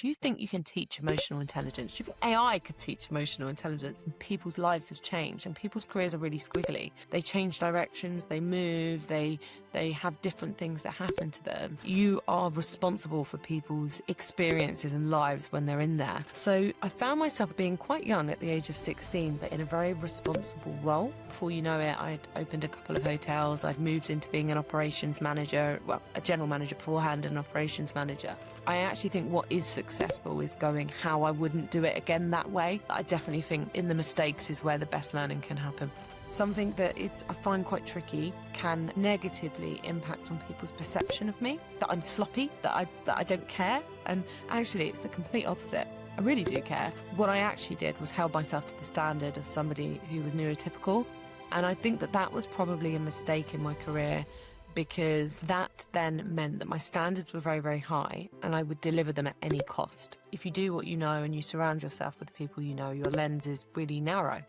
do you think you can teach emotional intelligence? Do you think AI could teach emotional intelligence? And people's lives have changed and people's careers are really squiggly. They change directions, they move, they have different things that happen to them. You are responsible for people's experiences and lives when they're in there. So I found myself being quite young at the age of 16, but in a very responsible role. Before you know it, I'd opened a couple of hotels. I'd moved into being an operations manager, well, a general manager beforehand and an operations manager. I actually think what is successful is going how I wouldn't do it again that way. I definitely think in the mistakes is where the best learning can happen. Something that I find quite tricky can negatively impact on people's perception of me, that I'm sloppy, that I don't care. And actually, it's the complete opposite. I really do care. What I actually did was held myself to the standard of somebody who was neurotypical. And I think that was probably a mistake in my career, because that then meant that my standards were very, very high and I would deliver them at any cost. If you do what you know and you surround yourself with the people you know, your lens is really narrow.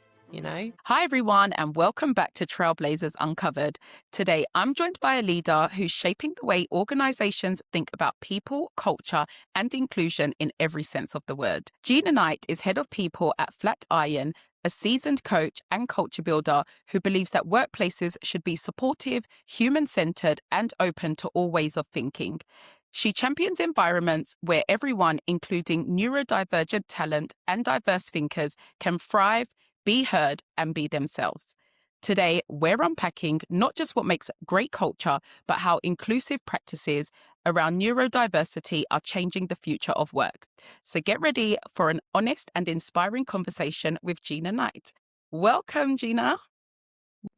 Hi, everyone, and welcome back to Trailblazers Uncovered. Today, I'm joined by a leader who's shaping the way organizations think about people, culture, and inclusion in every sense of the word. Gina Knight is head of people at Flatiron, a seasoned coach and culture builder who believes that workplaces should be supportive, human-centered, and open to all ways of thinking. She champions environments where everyone, including neurodivergent talent and diverse thinkers, can thrive, be heard, and be themselves. Today, we're unpacking not just what makes great culture, but how inclusive practices around neurodiversity are changing the future of work. So get ready for an honest and inspiring conversation with Gina Knight. Welcome, Gina.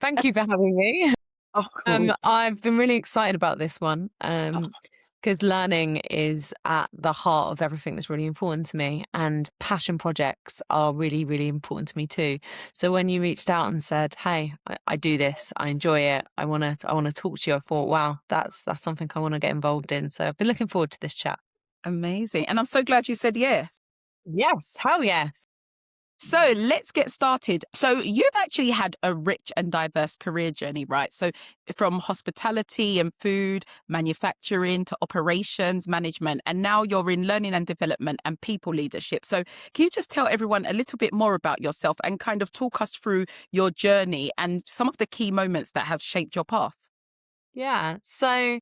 Thank you for having me. Oh, cool. I've been really excited about this one because learning is at the heart of everything that's really important to me, and passion projects are really, really important to me too. So when you reached out and said, "Hey, I do this, I enjoy it, I want to talk to you," I thought, "Wow, that's something I want to get involved in." So I've been looking forward to this chat. Amazing. And I'm so glad you said yes. Yes, hell yes. So let's get started. So you've actually had a rich and diverse career journey, right? So from hospitality and food, manufacturing to operations, management, and now you're in learning and development and people leadership. So can you just tell everyone a little bit more about yourself and kind of talk us through your journey and some of the key moments that have shaped your path? Yeah. So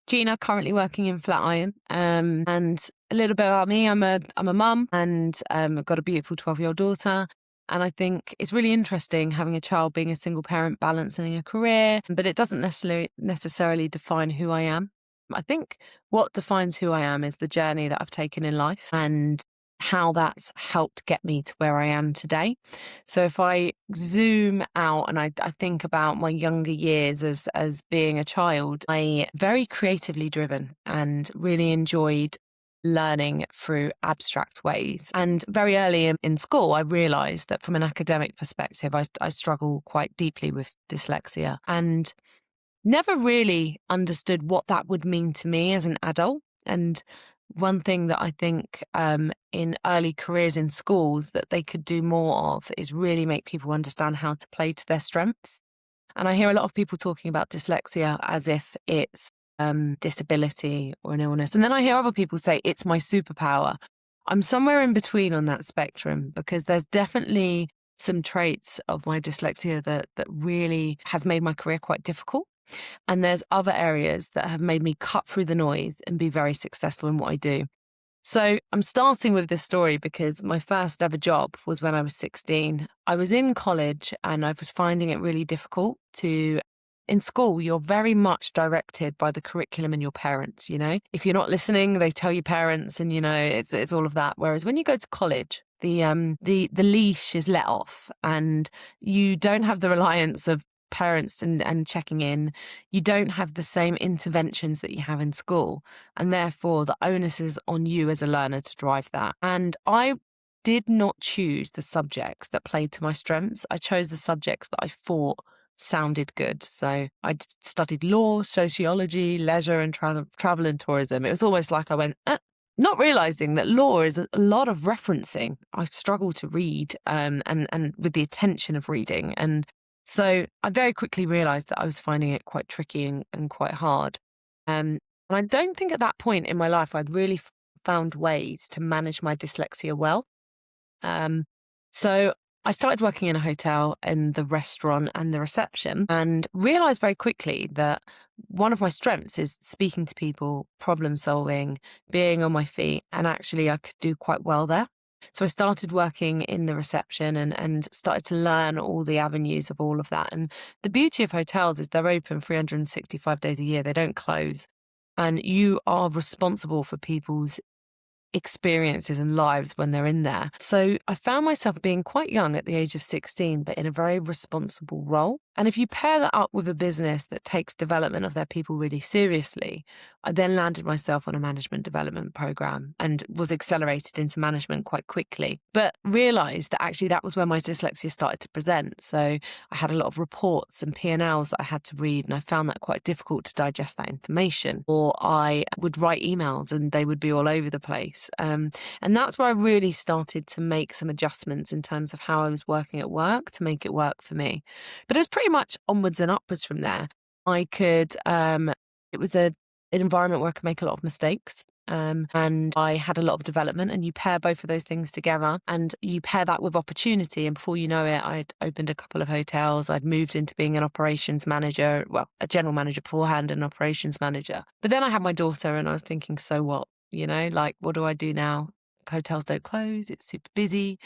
Gina, currently working in Flatiron, and a little bit about me. I'm a mum, and I've got a beautiful 12-year-old daughter. And I think it's really interesting having a child, being a single parent, balancing a career, but it doesn't necessarily define who I am. I think what defines who I am is the journey that I've taken in life and how that's helped get me to where I am today. So if I zoom out and I think about my younger years as being a child, I very creatively driven and really enjoyed learning through abstract ways. And very early in school, I realized that from an academic perspective, I struggle quite deeply with dyslexia and never really understood what that would mean to me as an adult. And one thing that I think in early careers in schools that they could do more of is really make people understand how to play to their strengths. And I hear a lot of people talking about dyslexia as if it's disability or an illness. And then I hear other people say it's my superpower. I'm somewhere in between on that spectrum, because there's definitely some traits of my dyslexia that really has made my career quite difficult. And there's other areas that have made me cut through the noise and be very successful in what I do. So I'm starting with this story because my first ever job was when I was 16. I was in college and I was finding it really difficult in school, you're very much directed by the curriculum and your parents, If you're not listening, they tell your parents and, it's all of that. Whereas when you go to college, the leash is let off and you don't have the reliance of parents and checking in. You don't have the same interventions that you have in school, and therefore the onus is on you as a learner to drive that. And I did not choose the subjects that played to my strengths. I chose the subjects that I thought sounded good. So I studied law, sociology, leisure, and travel and tourism. It was almost like I went, not realizing that law is a lot of referencing. I struggle to read and with the attention of reading. And so I very quickly realized that I was finding it quite tricky and quite hard. And I don't think at that point in my life I'd really found ways to manage my dyslexia well. So I started working in a hotel, in the restaurant and the reception, and realized very quickly that one of my strengths is speaking to people, problem solving, being on my feet, and actually I could do quite well there. So I started working in the reception and started to learn all the avenues of all of that. And the beauty of hotels is they're open 365 days a year. They don't close. And you are responsible for people's experiences and lives when they're in there. So I found myself being quite young at the age of 16, but in a very responsible role. And if you pair that up with a business that takes development of their people really seriously, I then landed myself on a management development program and was accelerated into management quite quickly, but realized that actually that was where my dyslexia started to present. So I had a lot of reports and P&Ls that I had to read, and I found that quite difficult to digest that information. Or I would write emails and they would be all over the place. And that's where I really started to make some adjustments in terms of how I was working at work to make it work for me. But it was pretty much onwards and upwards from there. I could, it was an environment where I could make a lot of mistakes. And I had a lot of development, and you pair both of those things together and you pair that with opportunity. And before you know it, I'd opened a couple of hotels. I'd moved into being an operations manager, well, a general manager beforehand, and an operations manager. But then I had my daughter and I was thinking, so what? Like, what do I do now? Hotels don't close. It's super busy,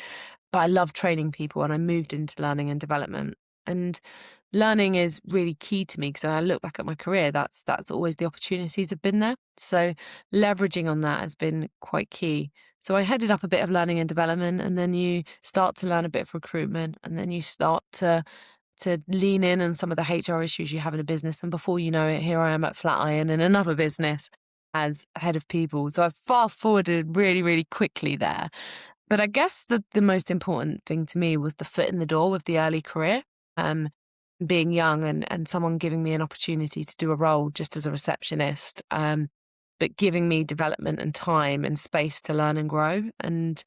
but I love training people, and I moved into learning and development. And learning is really key to me because when I look back at my career, that's always the opportunities have been there. So leveraging on that has been quite key. So I headed up a bit of learning and development, and then you start to learn a bit of recruitment, and then you start to lean in on some of the HR issues you have in a business. And before you know it, here I am at Flatiron in another business as head of people. So I've fast forwarded really, really quickly there. But I guess the most important thing to me was the foot in the door with the early career. Being young and someone giving me an opportunity to do a role just as a receptionist, but giving me development and time and space to learn and grow. And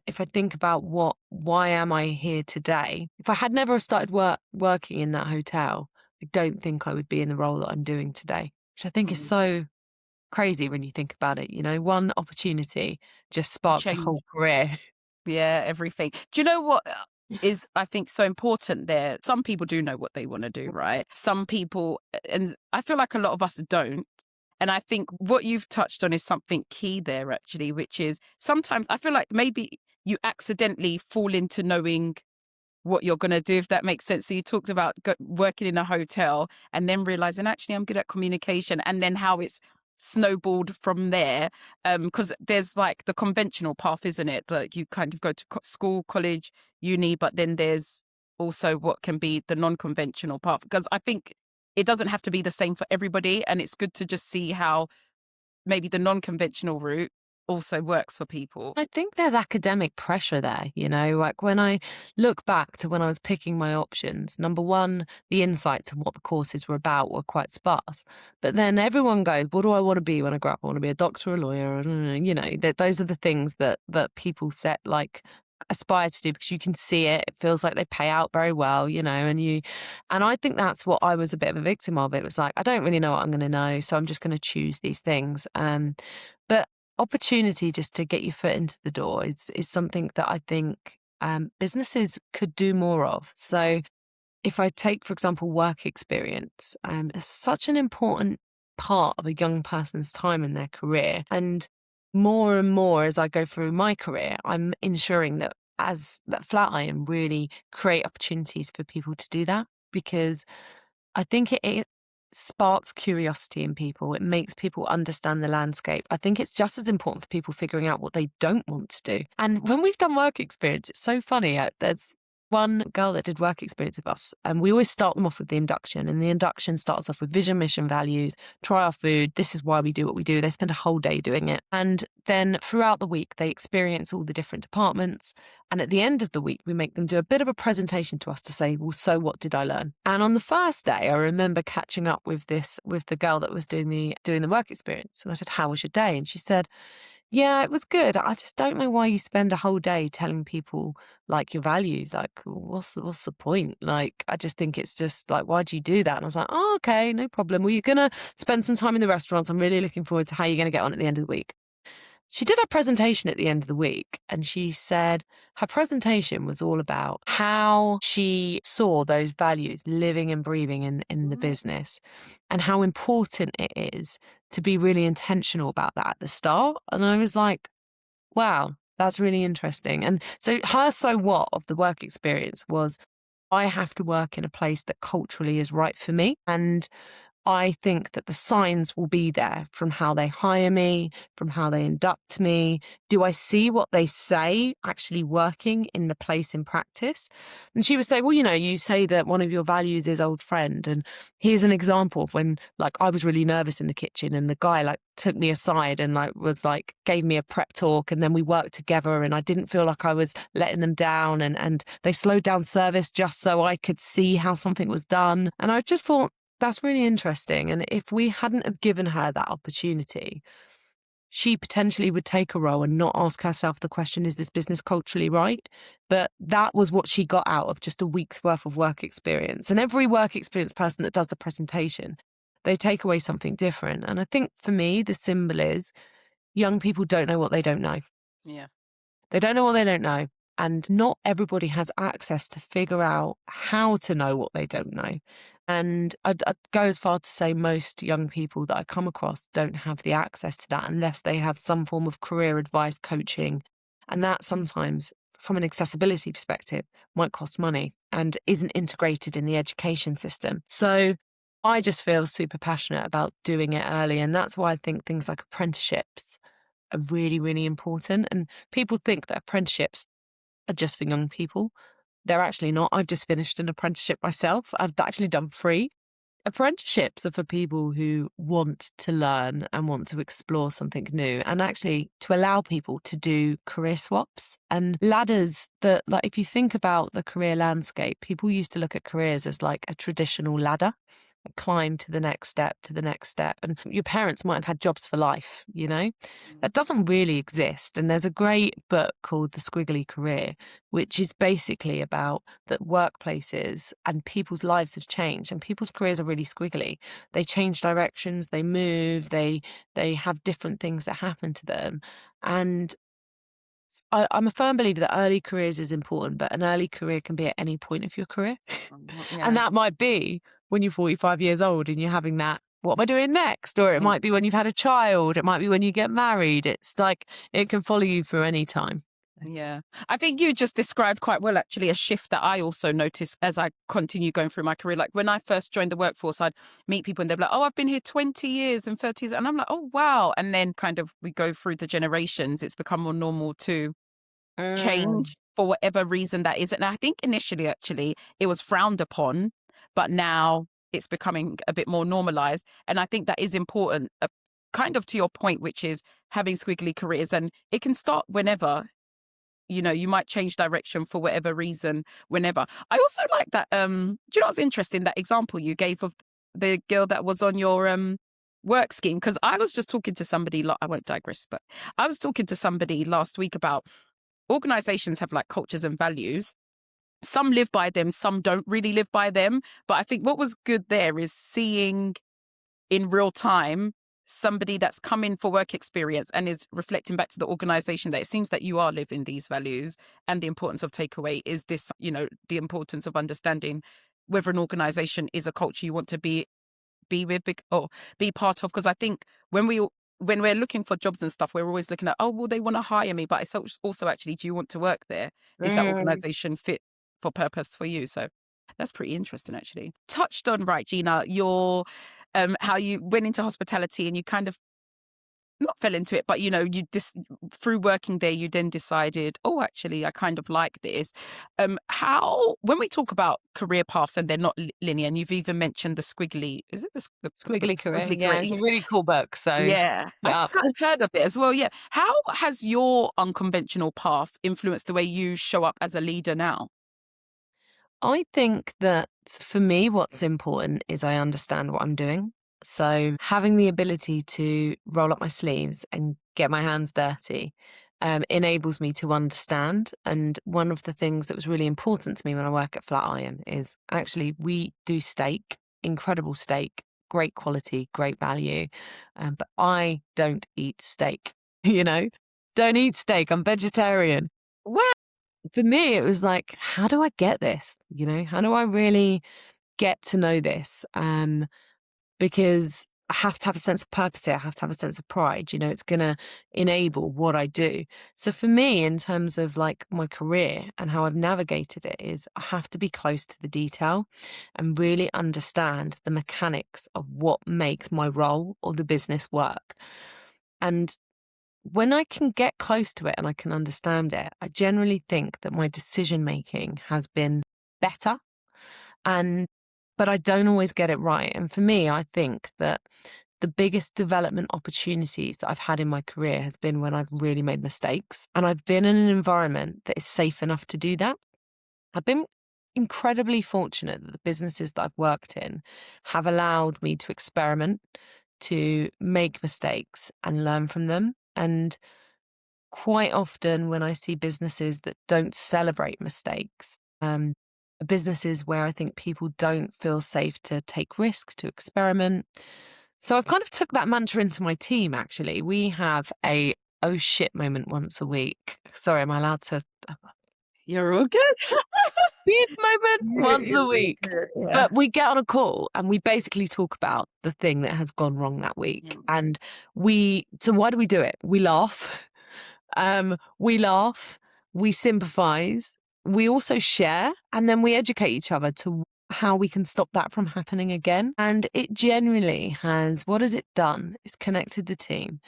if I think about why am I here today? If I had never started working in that hotel, I don't think I would be in the role that I'm doing today, which I think is so crazy when you think about it. One opportunity just sparked a Change. whole career. Yeah, everything. Do you know what is, I think, so important there? Some people do know what they want to do, right? Some people, and I feel like a lot of us don't. And I think what you've touched on is something key there, actually, which is sometimes I feel like maybe you accidentally fall into knowing what you're going to do, if that makes sense. So you talked about working in a hotel and then realizing, actually, I'm good at communication, and then how it's snowballed from there. Because there's like the conventional path, isn't it? That you kind of go to school, college, uni, but then there's also what can be the non-conventional path. Because I think it doesn't have to be the same for everybody. And it's good to just see how maybe the non-conventional route also works for people. I think there's academic pressure there, like when I look back to when I was picking my options, number one, the insights of what the courses were about were quite sparse. But then everyone goes, what do I want to be when I grow up? I want to be a doctor, a lawyer, those are the things that people set, like, aspire to do, because you can see it feels like they pay out very well, and I think that's what I was a bit of a victim of. It was like, I don't really know what I'm going to know, so I'm just going to choose these things. But opportunity just to get your foot into the door is something that I think businesses could do more of. So if I take, for example, work experience, it's such an important part of a young person's time in their career. And more as I go through my career, I'm ensuring that Flatiron really create opportunities for people to do that, because I think it sparks curiosity in people. It makes people understand the landscape. I think it's just as important for people figuring out what they don't want to do. And when we've done work experience, it's so funny. There's one girl that did work experience with us, and we always start them off with the induction. And the induction starts off with vision, mission, values, try our food. This is why we do what we do. They spend a whole day doing it. And then throughout the week, they experience all the different departments. And at the end of the week, we make them do a bit of a presentation to us to say, well, so what did I learn? And on the first day, I remember catching up with the girl that was doing the work experience. And I said, how was your day? And she said, yeah, it was good. I just don't know why you spend a whole day telling people like your values. Like, what's the point? Like, I just think it's just like, why do you do that? And I was like, oh, okay, no problem. Well, you're going to spend some time in the restaurants. I'm really looking forward to how you're going to get on at the end of the week. she did her presentation at the end of the week, and she said her presentation was all about how she saw those values living and breathing in the business, and how important it is to be really intentional about that at the start. And I was like, wow, that's really interesting. And so her so what of the work experience was, I have to work in a place that culturally is right for me. And I think that the signs will be there from how they hire me, from how they induct me. Do I see what they say actually working in the place in practice? And she would say, well, you say that one of your values is old friend. And here's an example of when I was really nervous in the kitchen and the guy took me aside and gave me a prep talk, and then we worked together and I didn't feel like I was letting them down, and they slowed down service just so I could see how something was done. And I just thought, that's really interesting. And if we hadn't have given her that opportunity, she potentially would take a role and not ask herself the question, is this business culturally right? But that was what she got out of just a week's worth of work experience. And every work experience person that does the presentation, they take away something different. And I think for me, the symbol is young people don't know what they don't know. Yeah. They don't know what they don't know. And not everybody has access to figure out how to know what they don't know. And I'd go as far to say most young people that I come across don't have the access to that unless they have some form of career advice coaching. And that sometimes, from an accessibility perspective, might cost money and isn't integrated in the education system. So I just feel super passionate about doing it early. And that's why I think things like apprenticeships are really, really important. And people think that apprenticeships are just for young people. They're actually not. I've just finished an apprenticeship myself. I've actually done 3. Apprenticeships are for people who want to learn and want to explore something new, and actually to allow people to do career swaps and ladders that, if you think about the career landscape, people used to look at careers as a traditional ladder, climb to the next step, to the next step. And your parents might have had jobs for life, That doesn't really exist. And there's a great book called The Squiggly Career, which is basically about that workplaces and people's lives have changed and people's careers are really squiggly. They change directions, they move, they have different things that happen to them. And I'm a firm believer that early careers is important, but an early career can be at any point of your career. Yeah. And that might be when you're 45 years old and you're having that, what am I doing next? Or it might be when you've had a child. It might be when you get married. It's it can follow you through any time. Yeah. I think you just described quite well, actually, a shift that I also noticed as I continue going through my career. Like when I first joined the workforce, I'd meet people and they'd be like, oh, I've been here 20 years and 30 years. And I'm like, oh, wow. And then kind of we go through the generations. It's become more normal to change for whatever reason that is. And I think initially, actually, it was frowned upon, but now it's becoming a bit more normalized. And I think that is important, kind of to your point, which is having squiggly careers. And it can start whenever. You might change direction for whatever reason, whenever. I also like that, do you know what's interesting? That example you gave of the girl that was on your work scheme. Because I was just talking to somebody, I won't digress, but I was talking to somebody last week about organizations have cultures and values. Some live by them, some don't really live by them. But I think what was good there is seeing in real time somebody that's come in for work experience and is reflecting back to the organization that it seems that you are living these values, and the importance of takeaway is this, the importance of understanding whether an organization is a culture you want to be with or be part of. Because I think when we're looking for jobs and stuff, we're always looking at, oh, well, they want to hire me, but it's also actually, do you want to work there? Is that organization fit for purpose for you? So that's pretty interesting, actually. Touched on, right, Gina, your how you went into hospitality and you kind of not fell into it, but you through working there, you then decided, oh, actually, I kind of like this. When we talk about career paths and they're not linear, and you've even mentioned the squiggly, is it the Squiggly Career? Squiggly Yeah, Career? it's a really cool book. So yeah, I've heard of it as well. Yeah, how has your unconventional path influenced the way you show up as a leader now? I think that for me, what's important is I understand what I'm doing. So having the ability to roll up my sleeves and get my hands dirty enables me to understand. And one of the things that was really important to me when I work at Flatiron is actually we do steak, incredible steak, great quality, great value. But I don't eat steak. you know, don't eat steak, I'm vegetarian. Well, for me, it was like, how do I get this? How do I really get to know this? Because I have to have a sense of purpose here. I have to have a sense of pride. It's going to enable what I do. So for me, in terms of like my career and how I've navigated it, is I have to be close to the detail and really understand the mechanics of what makes my role or the business work. And when I can get close to it and I can understand it, I generally think that my decision making has been better. But I don't always get it right. And for me, I think that the biggest development opportunities that I've had in my career has been when I've really made mistakes. And I've been in an environment that is safe enough to do that. I've been incredibly fortunate that the businesses that I've worked in have allowed me to experiment, to make mistakes and learn from them. And quite often when I see businesses that don't celebrate mistakes, businesses where I think people don't feel safe to take risks, to experiment. So I've kind of took that mantra into my team, actually. We have a oh shit moment once a week. Sorry, am I allowed to? You're all good. Big moment once a You're week. good, yeah. But we get on a call and we basically talk about the thing that has gone wrong that week. And so why do we do it? We laugh. We sympathize, we also share, and then we educate each other to how we can stop that from happening again. And it genuinely what has it done? It's connected the team.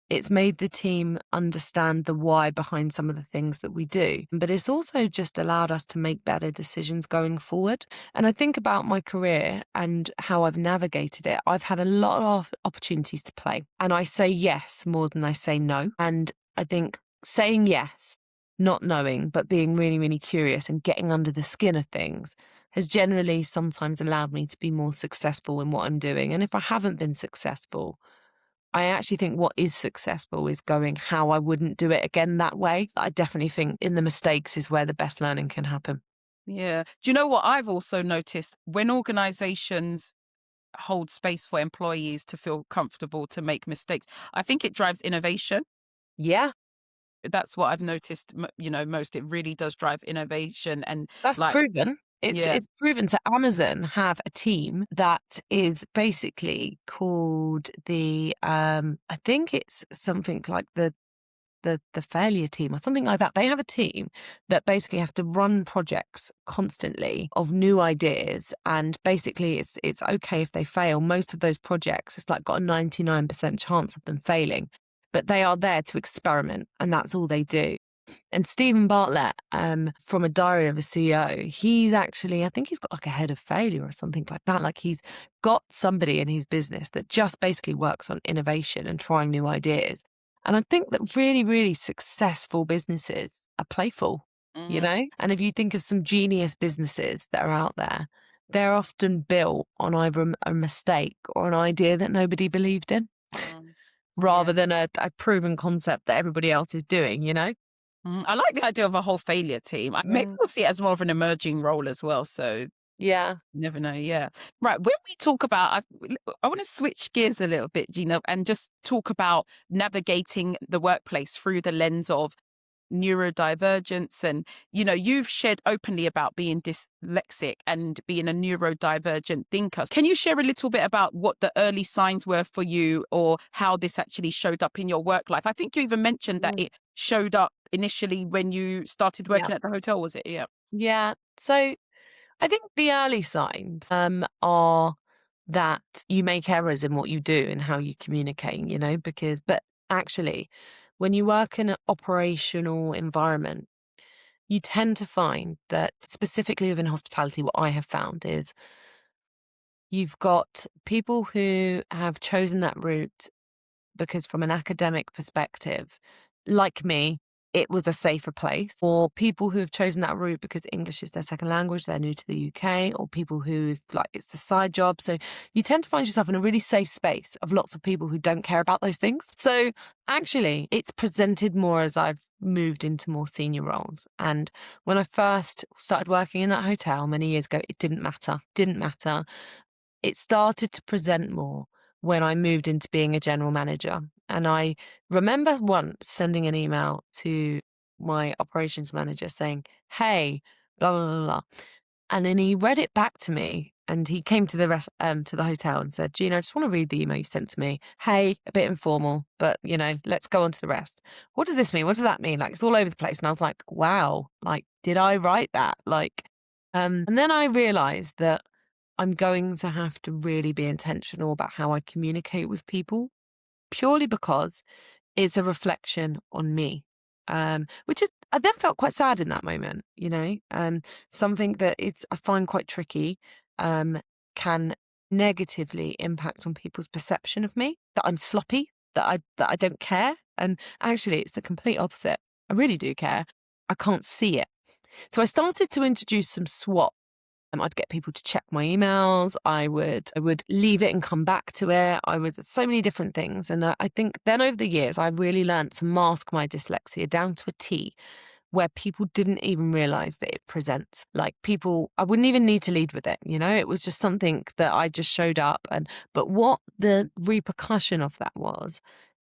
It's made the team understand the why behind some of the things that we do. But it's also just allowed us to make better decisions going forward. And I think about my career and how I've navigated it. I've had a lot of opportunities to play, and I say yes more than I say no. And I think saying yes, not knowing, but being really, really curious and getting under the skin of things has generally sometimes allowed me to be more successful in what I'm doing. And if I haven't been successful, I actually think what is successful is going how I wouldn't do it again that way. I definitely think in the mistakes is where the best learning can happen. Yeah. Do you know what I've also noticed? When organizations hold space for employees to feel comfortable to make mistakes, I think it drives innovation. Yeah, That's what I've noticed, most. It really does drive innovation and that's like, proven. yeah. It's proven. So Amazon have a team that is basically called I think it's something like the failure team or something like that. They have a team that basically have to run projects constantly of new ideas, and basically it's okay if they fail. Most of those projects, it's like got a 99% chance of them failing, but they are there to experiment, and that's all they do. And Stephen Bartlett, from A Diary of a CEO, he's actually, I think he's got like a head of failure or something like that. Like he's got somebody in his business that just basically works on innovation and trying new ideas. And I think that really, really successful businesses are playful, Mm, And if you think of some genius businesses that are out there, they're often built on either a mistake or an idea that nobody believed in, mm, yeah. rather than a proven concept that everybody else is doing. I like the idea of a whole failure team. Maybe Mm. we'll see it as more of an emerging role as well. So Yeah. you never know. Yeah. Right. When we talk about, I want to switch gears a little bit, Gina, and just talk about navigating the workplace through the lens of neurodivergence. And you've shared openly about being dyslexic and being a neurodivergent thinker. Can you share a little bit about what the early signs were for you, or how this actually showed up in your work life? I think you even mentioned that Mm. it showed up initially when you started Yeah. working at the hotel, was it? Yeah. Yeah. So I think the early signs are that you make errors in what you do and how you communicate, but actually, when you work in an operational environment, you tend to find that specifically within hospitality, what I have found is you've got people who have chosen that route because from an academic perspective, like me, it was a safer place. Or people who have chosen that route because English is their second language, they're new to the UK, or people who like it's the side job. So you tend to find yourself in a really safe space of lots of people who don't care about those things. So actually, it's presented more as I've moved into more senior roles. And when I first started working in that hotel many years ago, it didn't matter. Didn't matter. It started to present more when I moved into being a general manager. And I remember once sending an email to my operations manager saying, hey, blah, blah, blah, blah. And then he read it back to me, and he came to the hotel and said, Gina, I just want to read the email you sent to me. Hey, a bit informal, but let's go on to the rest. What does this mean? What does that mean? Like, it's all over the place. And I was like, wow, like, did I write that? And then I realized that I'm going to have to really be intentional about how I communicate with people, purely because it's a reflection on me. Which is, I then felt quite sad in that moment, something that I find quite tricky, can negatively impact on people's perception of me, that I'm sloppy, that I don't care. And actually it's the complete opposite. I really do care. I can't see it. So I started to introduce some SWOT. I'd get people to check my emails. I would leave it and come back to it. So many different things. And I think then over the years, I really learned to mask my dyslexia down to a T, where people didn't even realize that it presents. Like, people, I wouldn't even need to lead with it. It was just something that I just showed up. But what the repercussion of that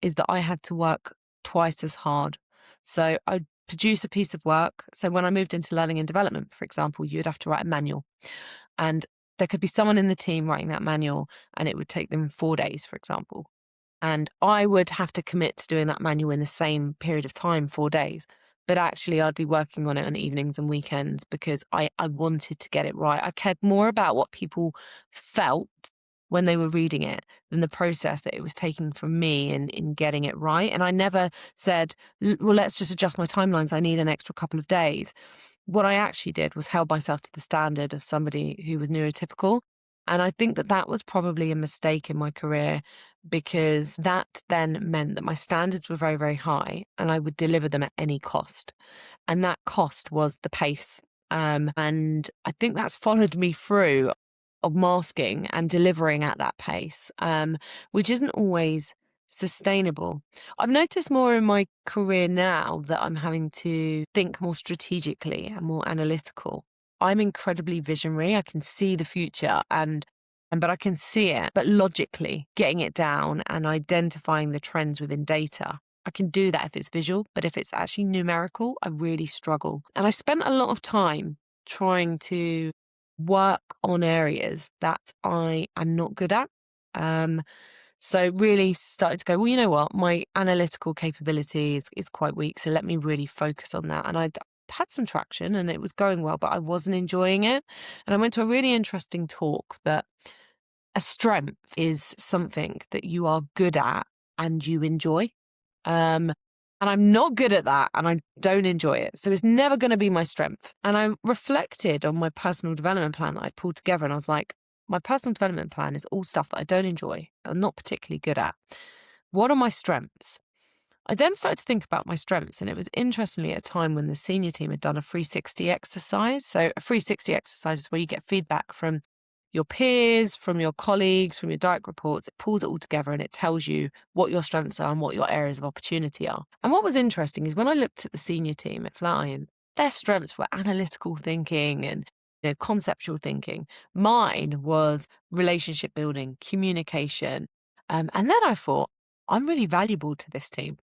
is that I had to work twice as hard. So I'd produce a piece of work. So when I moved into learning and development, for example, you'd have to write a manual, and there could be someone in the team writing that manual, and it would take them 4 days, for example. And I would have to commit to doing that manual in the same period of time, 4 days. But actually, I'd be working on it on evenings and weekends because I wanted to get it right. I cared more about what people felt when they were reading it than the process that it was taking from me in getting it right. And I never said, well, let's just adjust my timelines. I need an extra couple of days. What I actually did was held myself to the standard of somebody who was neurotypical. And I think that was probably a mistake in my career, because that then meant that my standards were very, very high and I would deliver them at any cost. And that cost was the pace. And I think that's followed me through, of masking and delivering at that pace, which isn't always sustainable. I've noticed more in my career now that I'm having to think more strategically and more analytical. I'm incredibly visionary. I can see the future but I can see it, but logically getting it down and identifying the trends within data. I can do that if it's visual, but if it's actually numerical, I really struggle. And I spent a lot of time trying to work on areas that I am not good at. So really started to go, well, you know what? My analytical capability is quite weak. So let me really focus on that. And I'd had some traction and it was going well, but I wasn't enjoying it. And I went to a really interesting talk that a strength is something that you are good at and you enjoy. And I'm not good at that and I don't enjoy it. So it's never going to be my strength. And I reflected on my personal development plan that I pulled together, and I was like, my personal development plan is all stuff that I don't enjoy and not particularly good at. What are my strengths? I then started to think about my strengths, and it was interestingly at a time when the senior team had done a 360 exercise. So a 360 exercise is where you get feedback from your peers, from your colleagues, from your direct reports. It pulls it all together and it tells you what your strengths are and what your areas of opportunity are. And what was interesting is when I looked at the senior team at Flatiron, their strengths were analytical thinking and conceptual thinking. Mine was relationship building, communication. And then I thought, I'm really valuable to this team.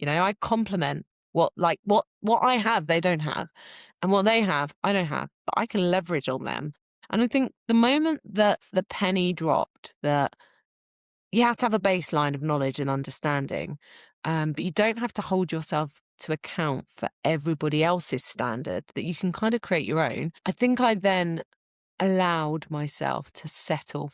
I complement what I have, they don't have, and what they have, I don't have, but I can leverage on them. And I think the moment that the penny dropped, that you have to have a baseline of knowledge and understanding, but you don't have to hold yourself to account for everybody else's standard, that you can kind of create your own. I think I then allowed myself to settle.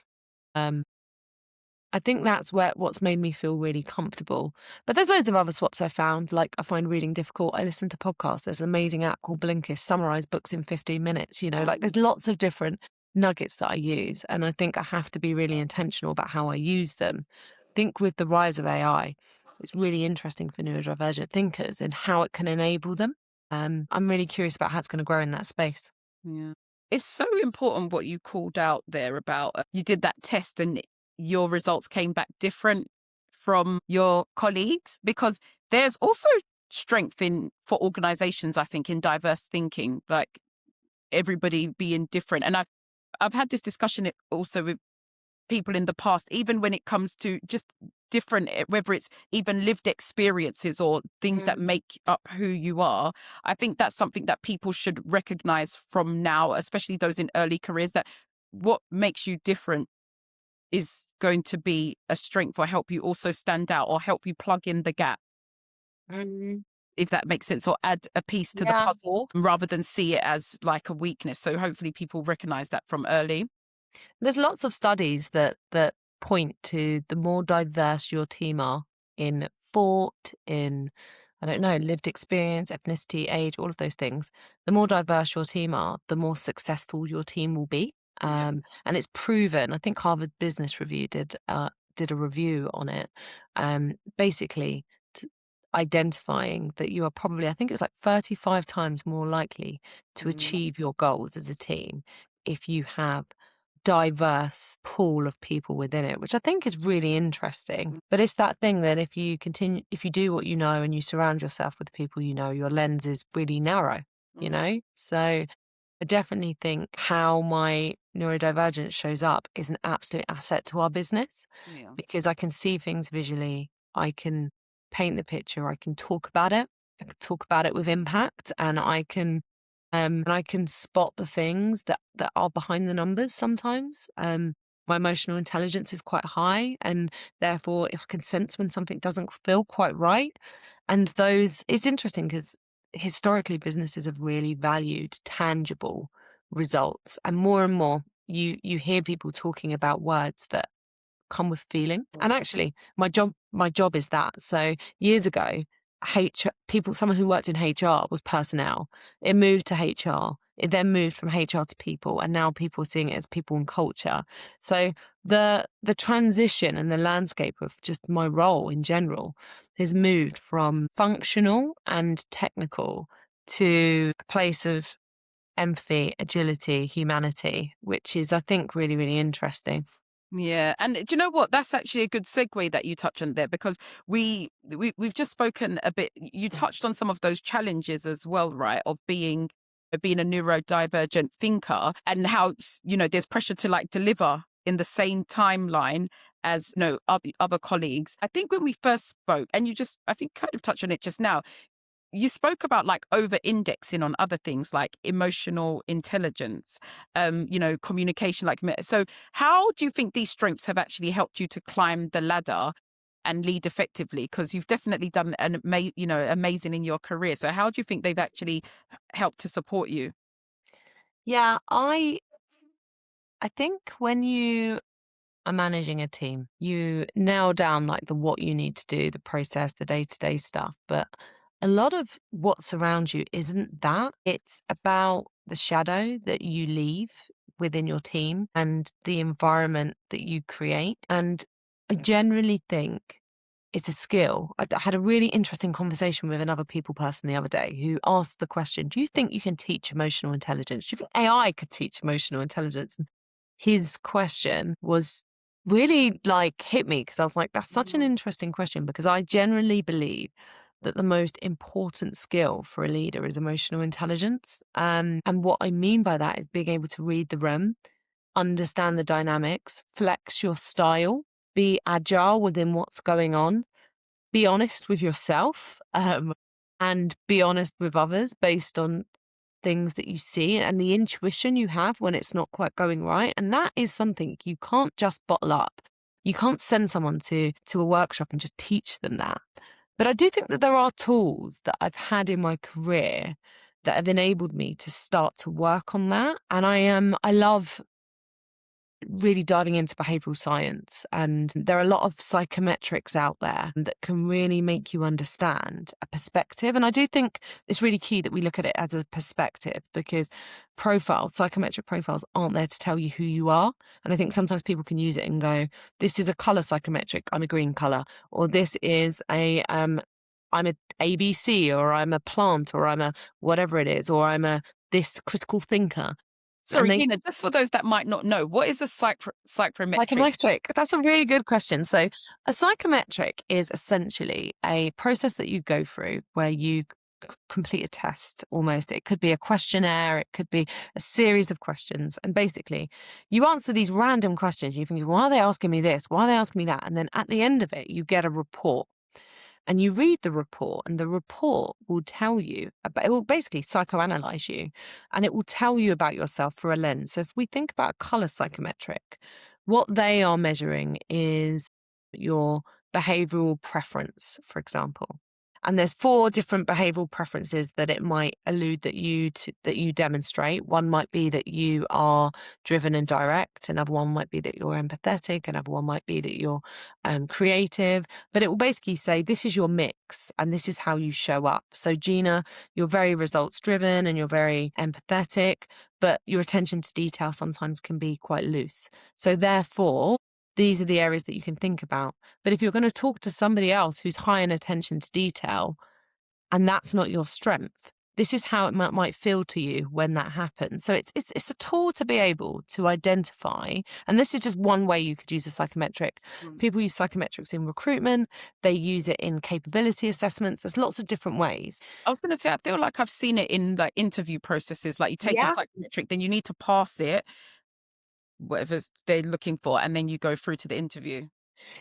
I think that's what's made me feel really comfortable. But there's loads of other swaps I found. Like, I find reading difficult. I listen to podcasts. There's an amazing app called Blinkist, summarize books in 15 minutes. Like, there's lots of different nuggets that I use. And I think I have to be really intentional about how I use them. I think with the rise of AI, it's really interesting for neurodivergent thinkers and how it can enable them. I'm really curious about how it's going to grow in that space. Yeah. It's so important what you called out there about you did that test and your results came back different from your colleagues, because there's also strength for organizations, I think, in diverse thinking, like everybody being different. And I've had this discussion also with people in the past, even when it comes to just different, whether it's even lived experiences or things that make up who you are. I think that's something that people should recognize from now, especially those in early careers, that what makes you different is going to be a strength or help you also stand out or help you plug in the gap, Mm, if that makes sense, or add a piece to the yeah. puzzle rather than see it as like a weakness. So hopefully people recognize that from early. There's lots of studies that point to the more diverse your team are in thought, in, I don't know, lived experience, ethnicity, age, all of those things. The more diverse your team are, the more successful your team will be. Yeah. And it's proven. I think Harvard Business Review did a review on it, basically identifying that you are probably, I think it was like 35 times more likely to achieve your goals as a team if you have diverse pool of people within it, which I think is really interesting. But it's that thing that if you do what you know and you surround yourself with the people you know, your lens is really narrow, you know? So I definitely think how my neurodivergence shows up is an absolute asset to our business Yeah. because I can see things visually. I can paint the picture. I can talk about it. I can talk about it with impact, and I can spot the things that are behind the numbers sometimes. My emotional intelligence is quite high, and therefore if I can sense when something doesn't feel quite right. And it's interesting because historically businesses have really valued tangible results, and more you hear people talking about words that come with feeling. And actually, my job is that. So years ago, someone who worked in HR was personnel. It moved to HR. It then moved from HR to people, and now people are seeing it as people and culture. So the transition and the landscape of just my role in general has moved from functional and technical to a place of empathy, agility, humanity, which is, I think, really, really interesting. Yeah, and do you know what? That's actually a good segue that you touch on there, because we've just spoken a bit. You touched on some of those challenges as well, right? Of being a neurodivergent thinker, and how there's pressure to like deliver in the same timeline as other colleagues. I think when we first spoke, and I think kind of touched on it just now, you spoke about like over indexing on other things like emotional intelligence, communication, so how do you think these strengths have actually helped you to climb the ladder and lead effectively? Because you've definitely done amazing in your career. So how do you think they've actually helped to support you? Yeah, I think when you are managing a team, you nail down like the what you need to do, the process, the day-to-day stuff. But a lot of what's around you isn't that. It's about the shadow that you leave within your team and the environment that you create. And I generally think it's a skill. I had a really interesting conversation with another people person the other day who asked the question, do you think you can teach emotional intelligence? Do you think AI could teach emotional intelligence? And his question was really like hit me because I was like, that's such an interesting question, because I generally believe that the most important skill for a leader is emotional intelligence. And what I mean by that is being able to read the room, understand the dynamics, flex your style, be agile within what's going on, be honest with yourself, and be honest with others based on things that you see and the intuition you have when it's not quite going right. And that is something you can't just bottle up. You can't send someone to a workshop and just teach them that. But I do think that there are tools that I've had in my career that have enabled me to start to work on that. And I love really diving into behavioral science, and there are a lot of psychometrics out there that can really make you understand a perspective. And I do think it's really key that we look at it as a perspective, because psychometric profiles aren't there to tell you who you are. And I think sometimes people can use it and go, this is a color psychometric, I'm a green color, or this is I'm a ABC, or I'm a plant, or I'm a whatever it is, or I'm a this critical thinker. And Sorry, they Gina, just for those that might not know, what is a psychometric? Psychometric. That's a really good question. So a psychometric is essentially a process that you go through where you complete a test almost. It could be a questionnaire, it could be a series of questions. And basically, you answer these random questions. You think, why are they asking me this? Why are they asking me that? And then at the end of it, you get a report. And you read the report, and the report will tell you about, it will basically psychoanalyze you, and it will tell you about yourself through a lens. So if we think about a color psychometric, what they are measuring is your behavioral preference, for example. And there's 4 different behavioral preferences that it might allude that you demonstrate. One might be that you are driven and direct. Another one might be that you're empathetic. Another one might be that you're creative. But it will basically say this is your mix and this is how you show up. So Gina, you're very results driven and you're very empathetic, but your attention to detail sometimes can be quite loose. So therefore, these are the areas that you can think about. But if you're going to talk to somebody else who's high in attention to detail and that's not your strength, this is how it might feel to you when that happens. So it's a tool to be able to identify, and this is just one way you could use a psychometric. People use psychometrics in recruitment. They use it in capability assessments. There's lots of different ways. I was going to say, I feel like I've seen it in like interview processes. Like you take the psychometric, then you need to pass it, whatever they're looking for, and then you go through to the interview.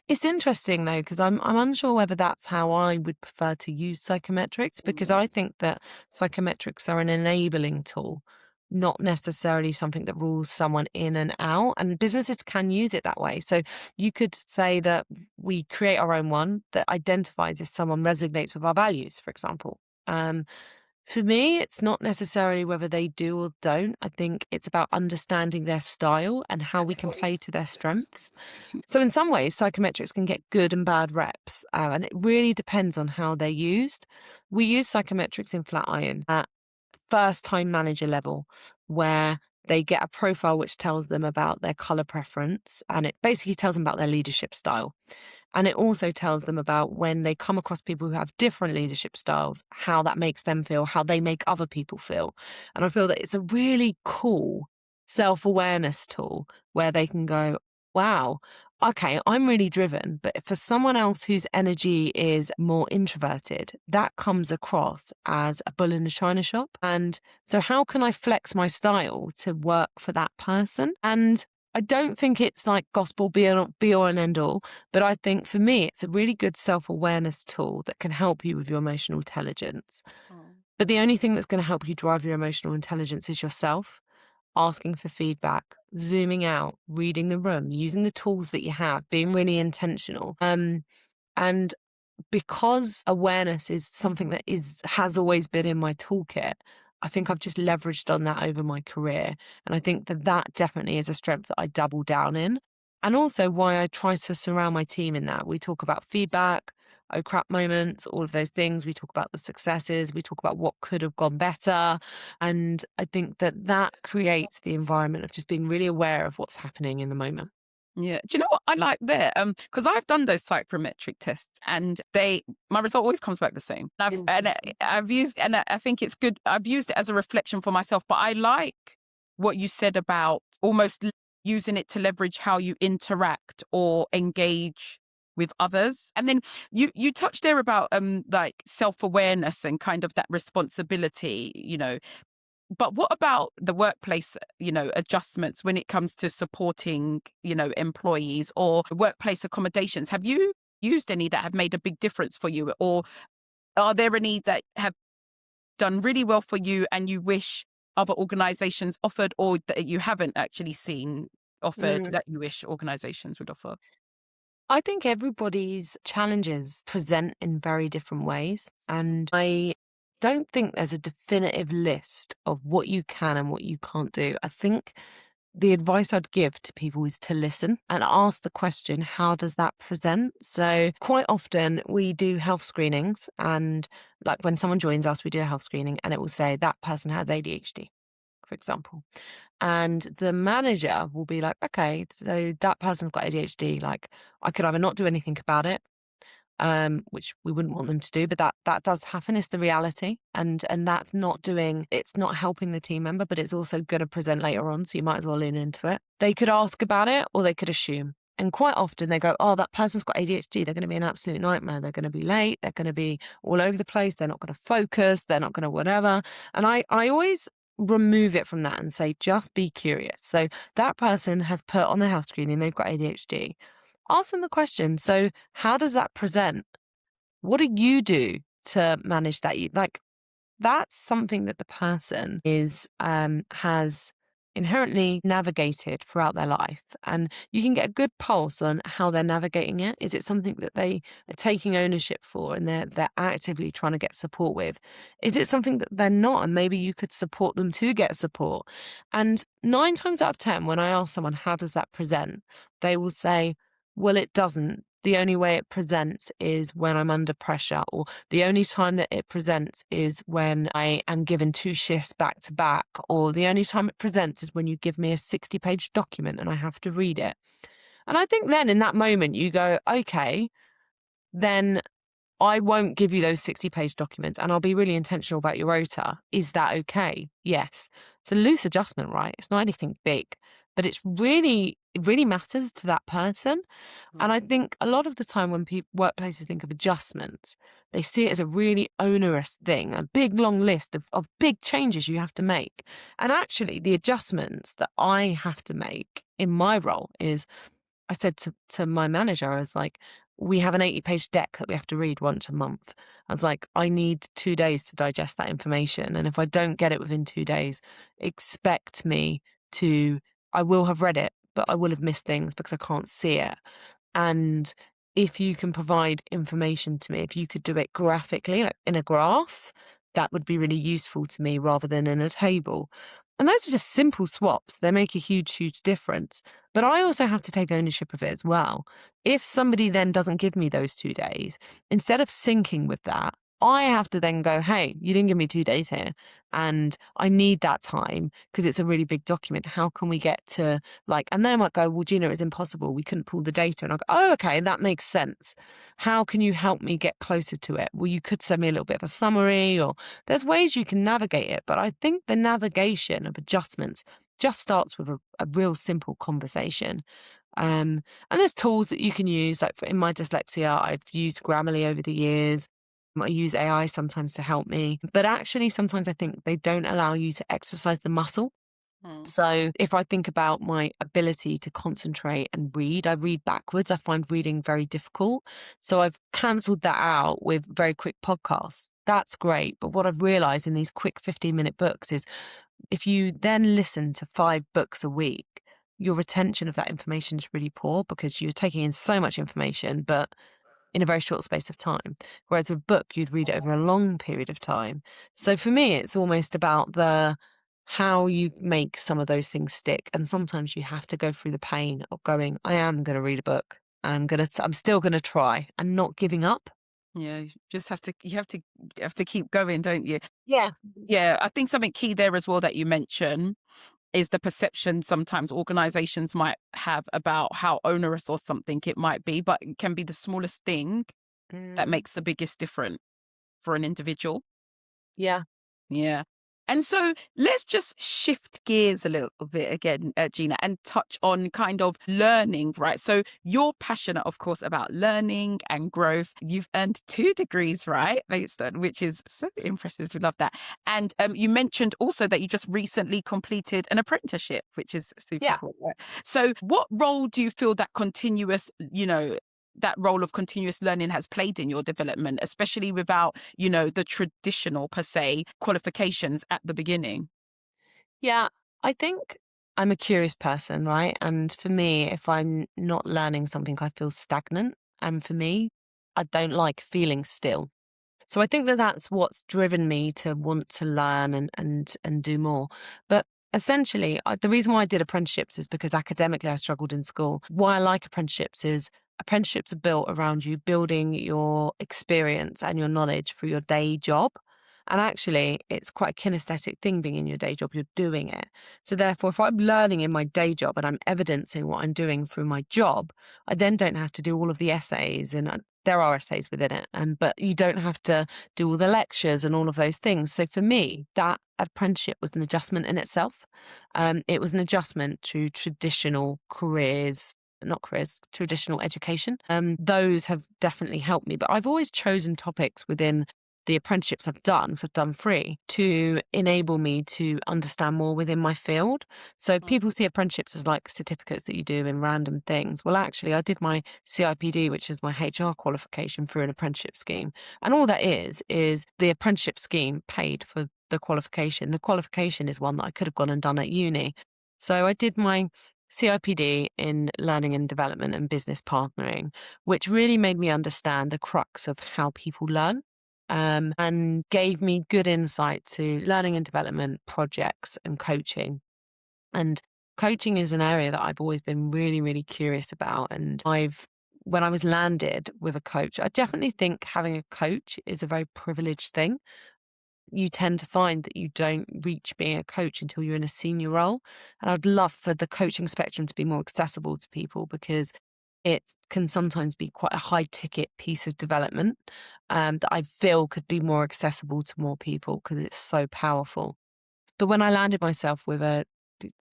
It's interesting though, because I'm unsure whether that's how I would prefer to use psychometrics, because I think that psychometrics are an enabling tool, not necessarily something that rules someone in and out. And businesses can use it that way. So you could say that we create our own one that identifies if someone resonates with our values, for example. For me, it's not necessarily whether they do or don't. I think it's about understanding their style and how we can play to their strengths. So in some ways, psychometrics can get good and bad reps, and it really depends on how they're used. We use psychometrics in Flatiron at first-time manager level, where they get a profile which tells them about their color preference, and it basically tells them about their leadership style. And it also tells them about when they come across people who have different leadership styles, how that makes them feel, how they make other people feel. And I feel that it's a really cool self-awareness tool where they can go, wow, okay, I'm really driven, but for someone else whose energy is more introverted, that comes across as a bull in a china shop. And so how can I flex my style to work for that person? And I don't think it's like gospel be all and end all, but I think for me, it's a really good self-awareness tool that can help you with your emotional intelligence. But the only thing that's going to help you drive your emotional intelligence is yourself, asking for feedback, zooming out, reading the room, using the tools that you have, being really intentional. And because awareness is something that has always been in my toolkit, I think I've just leveraged on that over my career. And I think that definitely is a strength that I double down in. And also why I try to surround my team in that. We talk about feedback, oh crap moments, all of those things. We talk about the successes. We talk about what could have gone better. And I think that creates the environment of just being really aware of what's happening in the moment. Yeah. Do you know what I like there? Because I've done those psychometric tests and my result always comes back the same. I've used, and I think it's good. I've used it as a reflection for myself, but I like what you said about almost using it to leverage how you interact or engage with others. And then you touched there about like self-awareness and kind of that responsibility, But what about the workplace, adjustments when it comes to supporting, employees or workplace accommodations? Have you used any that have made a big difference for you? Or are there any that have done really well for you and you wish other organizations offered, or that you haven't actually seen offered that you wish organizations would offer? I think everybody's challenges present in very different ways. And I don't think there's a definitive list of what you can and what you can't do. I think the advice I'd give to people is to listen and ask the question, how does that present? So quite often we do health screenings, and like when someone joins us, we do a health screening and it will say that person has ADHD, for example. And the manager will be like, okay, so that person's got ADHD. Like I could either not do anything about it, which we wouldn't want them to do, but that does happen. It's the reality. And that's it's not helping the team member, but it's also going to present later on. So you might as well lean into it. They could ask about it or they could assume. And quite often they go, oh, that person's got ADHD. They're going to be an absolute nightmare. They're going to be late. They're going to be all over the place. They're not going to focus. They're not going to whatever. And I always remove it from that and say, just be curious. So that person has put on their health screening, they've got ADHD. Ask them the question. So how does that present? What do you do to manage that? Like, that's something that the person is has inherently navigated throughout their life, and you can get a good pulse on how they're navigating it. Is it something that they are taking ownership for and they're actively trying to get support with? Is it something that they're not, and maybe you could support them to get support? And 9 times out of 10, when I ask someone how does that present, they will say, well, it doesn't. The only way it presents is when I'm under pressure, or the only time that it presents is when I am given 2 shifts back to back, or the only time it presents is when you give me a 60-page document and I have to read it. And I think then in that moment you go, okay, then I won't give you those 60-page documents and I'll be really intentional about your rota. Is that okay? Yes. It's a loose adjustment, right? It's not anything big, but it really matters to that person. And I think a lot of the time when workplaces think of adjustments, they see it as a really onerous thing, a big long list of big changes you have to make. And actually the adjustments that I have to make in my role is, I said to my manager, I was like, we have an 80-page deck that we have to read once a month. I was like, I need 2 days to digest that information. And if I don't get it within 2 days, expect me to, I will have read it, but I will have missed things because I can't see it. And if you can provide information to me, if you could do it graphically, like in a graph, that would be really useful to me rather than in a table. And those are just simple swaps. They make a huge, huge difference. But I also have to take ownership of it as well. If somebody then doesn't give me those 2 days, instead of syncing with that, I have to then go, hey, you didn't give me 2 days here. And I need that time because it's a really big document. How can we get to and they might go, well, Gina, it's impossible. We couldn't pull the data. And I go, oh, okay, that makes sense. How can you help me get closer to it? Well, you could send me a little bit of a summary, or there's ways you can navigate it. But I think the navigation of adjustments just starts with a real simple conversation. And there's tools that you can use. Like in my dyslexia, I've used Grammarly over the years. I use AI sometimes to help me. But actually, sometimes I think they don't allow you to exercise the muscle. So if I think about my ability to concentrate and read, I read backwards. I find reading very difficult. So I've cancelled that out with very quick podcasts. That's great. But what I've realized in these quick 15-minute books is if you then listen to 5 books a week, your retention of that information is really poor because you're taking in so much information, but in a very short space of time. Whereas with a book, you'd read it over a long period of time. So for me, it's almost about how you make some of those things stick. And sometimes you have to go through the pain of going, I am going to read a book. I'm still going to try, and not giving up. Yeah, you have to keep going, don't you? Yeah. Yeah, I think something key there as well that you mentioned is the perception sometimes organizations might have about how onerous or something it might be, but it can be the smallest thing that makes the biggest difference for an individual. Yeah. Yeah. And so let's just shift gears a little bit again, Gina, and touch on kind of learning, right? So you're passionate, of course, about learning and growth. You've earned 2 degrees, right? Based on, which is so impressive. We love that. And you mentioned also that you just recently completed an apprenticeship, which is super cool. Right? So what role do you feel that that role of continuous learning has played in your development, especially without, the traditional per se qualifications at the beginning? Yeah, I think I'm a curious person, right? And for me, if I'm not learning something, I feel stagnant. And for me, I don't like feeling still. So I think that that's what's driven me to want to learn and do more. But essentially, the reason why I did apprenticeships is because academically I struggled in school. Why I like apprenticeships is apprenticeships are built around you building your experience and your knowledge for your day job. And actually, it's quite a kinesthetic thing being in your day job. You're doing it. So therefore, if I'm learning in my day job and I'm evidencing what I'm doing through my job, I then don't have to do all of the essays, and there are essays within it, but you don't have to do all the lectures and all of those things. So for me, that apprenticeship was an adjustment in itself. It was an adjustment to traditional careers not careers, traditional education. Those have definitely helped me. But I've always chosen topics within the apprenticeships I've done, because I've done 3, to enable me to understand more within my field. So Mm. people see apprenticeships as like certificates that you do in random things. Well, actually, I did my CIPD, which is my HR qualification, through an apprenticeship scheme. And all that is the apprenticeship scheme paid for the qualification. The qualification is one that I could have gone and done at uni. So I did my CIPD in learning and development and business partnering, which really made me understand the crux of how people learn, and gave me good insight to learning and development projects and coaching. And coaching is an area that I've always been really, really curious about. And when I was landed with a coach, I definitely think having a coach is a very privileged thing. You tend to find that you don't reach being a coach until you're in a senior role. And I'd love for the coaching spectrum to be more accessible to people, because it can sometimes be quite a high ticket piece of development, that I feel could be more accessible to more people because it's so powerful. But when I landed myself with a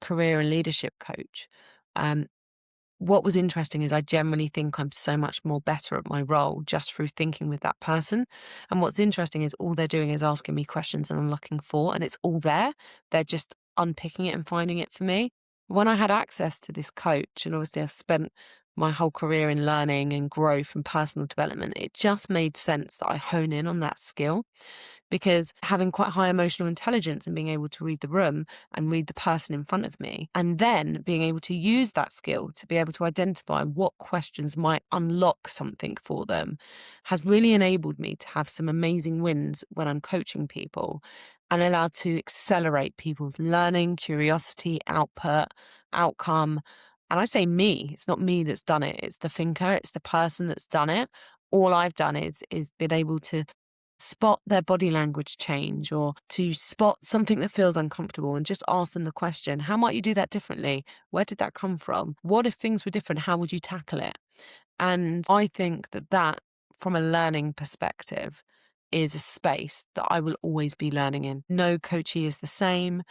career and leadership coach, um, what was interesting is I generally think I'm so much more better at my role just through thinking with that person. And what's interesting is all they're doing is asking me questions and I'm looking for, and it's all there. They're just unpicking it and finding it for me. When I had access to this coach, and obviously I've spent my whole career in learning and growth and personal development, it just made sense that I hone in on that skill, because having quite high emotional intelligence and being able to read the room and read the person in front of me, and then being able to use that skill to be able to identify what questions might unlock something for them, has really enabled me to have some amazing wins when I'm coaching people, and allowed to accelerate people's learning, curiosity, output, outcome. And I say me, it's not me that's done it, it's the thinker, it's the person that's done it. All I've done is been able to spot their body language change, or to spot something that feels uncomfortable and just ask them the question, how might you do that differently? Where did that come from? What if things were different? How would you tackle it? And I think that from a learning perspective is a space that I will always be learning in. No coachee is the same.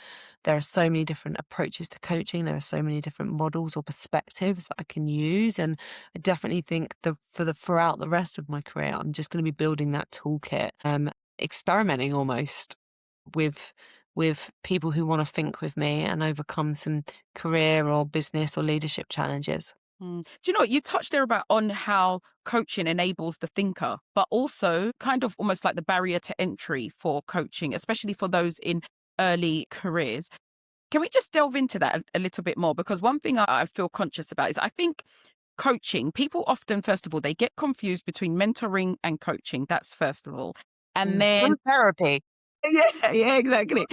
There are so many different approaches to coaching. There are so many different models or perspectives that I can use. And I definitely think throughout the rest of my career, I'm just going to be building that toolkit, experimenting almost with people who want to think with me and overcome some career or business or leadership challenges. Mm. Do you know what you touched there about on how coaching enables the thinker, but also kind of almost like the barrier to entry for coaching, especially for those in early careers. Can we just delve into that a little bit more? Because one thing I feel conscious about is I think coaching, people often, first of all, they get confused between mentoring and coaching. That's first of all. And then Group therapy. yeah, exactly.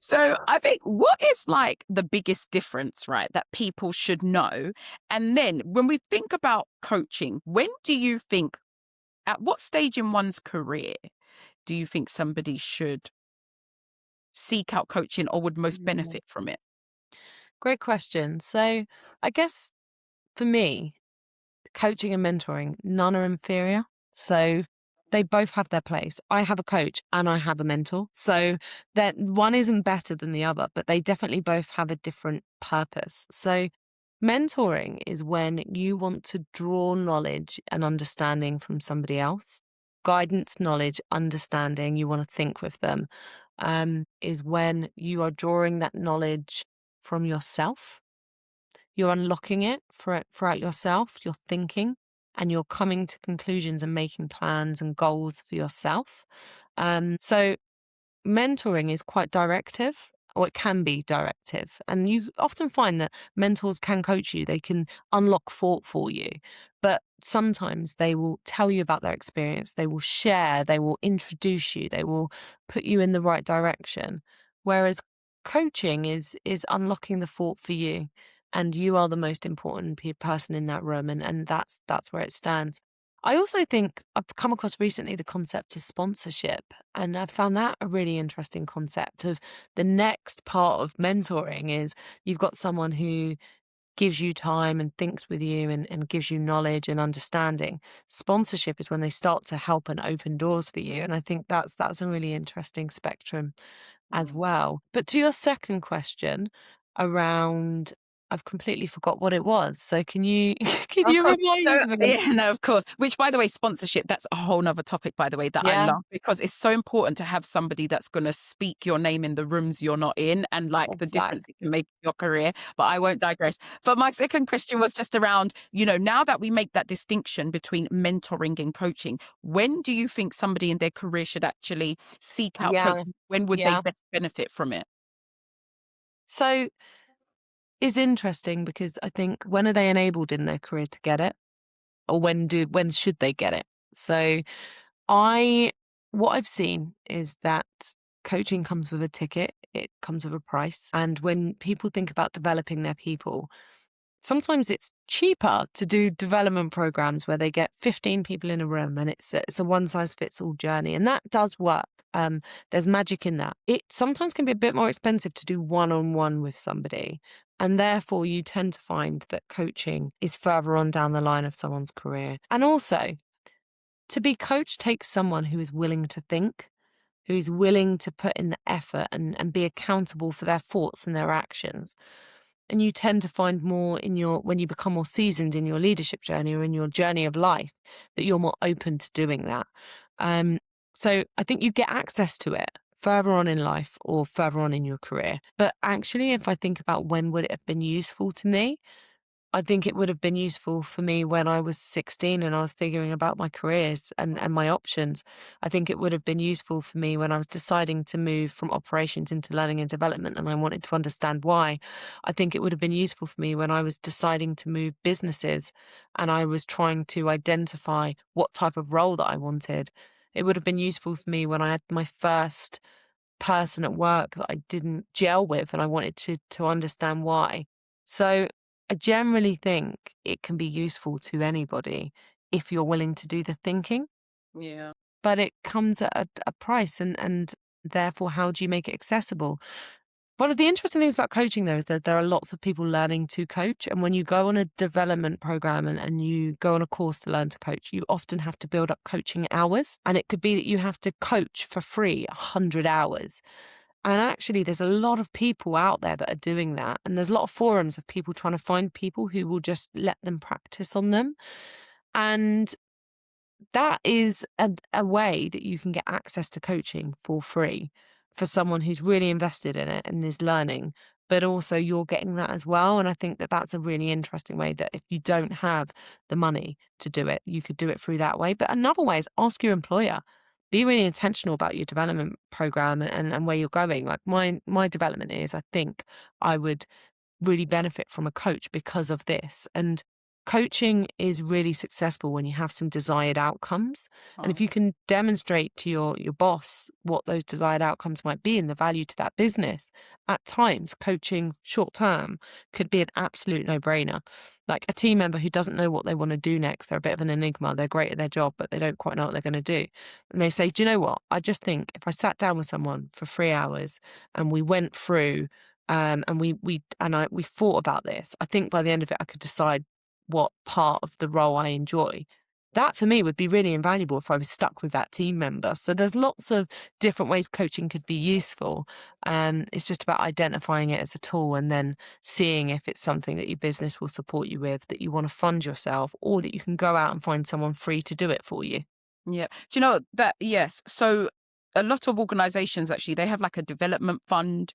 So I think what is like the biggest difference, right, that people should know? And then when we think about coaching, when do you think, at what stage in one's career do you think somebody should seek out coaching or would most Mm, benefit from it? Great question. So I guess for me, coaching and mentoring, none are inferior. So they both have their place. I have a coach and I have a mentor. So that one isn't better than the other, but they definitely both have a different purpose. So mentoring is when you want to draw knowledge and understanding from somebody else. Guidance, knowledge, understanding, you want to think with them, is when you are drawing that knowledge from yourself. You're unlocking it throughout yourself, you're thinking, and you're coming to conclusions and making plans and goals for yourself. So mentoring is quite directive, or it can be directive. And you often find that mentors can coach you, they can unlock thought for you. But sometimes they will tell you about their experience, they will share, they will introduce you, they will put you in the right direction. Whereas coaching is unlocking the thought for you. And you are the most important person in that room. And that's where it stands. I also think I've come across recently the concept of sponsorship, and I found that a really interesting concept of the next part of mentoring is you've got someone who gives you time and thinks with you and gives you knowledge and understanding. Sponsorship is when they start to help and open doors for you. And I think that's a really interesting spectrum as Mm. well. But to your second question around I've completely forgot what it was. So can you can Of you course. So, remind me? yeah, no, of course. Which, by the way, sponsorship, that's a whole nother topic, by the way, that I Yeah, love because it's so important to have somebody that's going to speak your name in the rooms you're not in and like the difference exactly. it can make in your career. But I won't digress. But my second question was just around, now that we make that distinction between mentoring and coaching, when do you think somebody in their career should actually seek out Yeah, coaching? When would they yeah. best benefit from it? So it's interesting because I think when are they enabled in their career to get it? Or when should they get it? So I what I've seen is that coaching comes with a ticket, it comes with a price. And when people think about developing their people, sometimes it's cheaper to do development programs where they get 15 people in a room and it's a one size fits all journey. And that does work. There's magic in that. It sometimes can be a bit more expensive to do one-on-one with somebody. And therefore, you tend to find that coaching is further on down the line of someone's career. And also, to be coached takes someone who is willing to think, who's willing to put in the effort and be accountable for their thoughts and their actions. And you tend to find more when you become more seasoned in your leadership journey or in your journey of life, that you're more open to doing that. Um, so I think you get access to it further on in life or further on in your career. But actually, if I think about when would it have been useful to me, I think it would have been useful for me when I was 16 and I was figuring about my careers and my options. I think it would have been useful for me when I was deciding to move from operations into learning and development and I wanted to understand why. I think it would have been useful for me when I was deciding to move businesses and I was trying to identify what type of role that I wanted. It would have been useful for me when I had my first person at work that I didn't gel with and I wanted to understand why. So I generally think it can be useful to anybody if you're willing to do the thinking, Yeah. but it comes at a price and therefore how do you make it accessible? One of the interesting things about coaching though is that there are lots of people learning to coach. And when you go on a development program and you go on a course to learn to coach, you often have to build up coaching hours. And it could be that you have to coach for free 100 hours. And actually, there's a lot of people out there that are doing that. And there's a lot of forums of people trying to find people who will just let them practice on them. And that is a way that you can get access to coaching for free for someone who's really invested in it and is learning, but also you're getting that as well. And I think that that's a really interesting way that if you don't have the money to do it, you could do it through that way. But another way is ask your employer. Be really intentional about your development program and where you're going. Like my development is, I think I would really benefit from a coach because of this. And coaching is really successful when you have some desired outcomes. And if Oh, you can demonstrate to your boss what those desired outcomes might be and the value to that business, at times coaching short term could be an absolute no-brainer. Like a team member who doesn't know what they want to do next, they're a bit of an enigma. They're great at their job, but they don't quite know what they're going to do. And they say, do you know what? I just think if I sat down with someone for 3 hours and we went through and we thought about this. I think by the end of it, I could decide what part of the role I enjoy. That for me would be really invaluable if I was stuck with that team member. So there's lots of different ways coaching could be useful. It's just about identifying it as a tool and then seeing if it's something that your business will support you with, that you want to fund yourself, or that you can go out and find someone free to do it for you. yeah. Do you know that? Yes. So a lot of organizations actually, they have like a development fund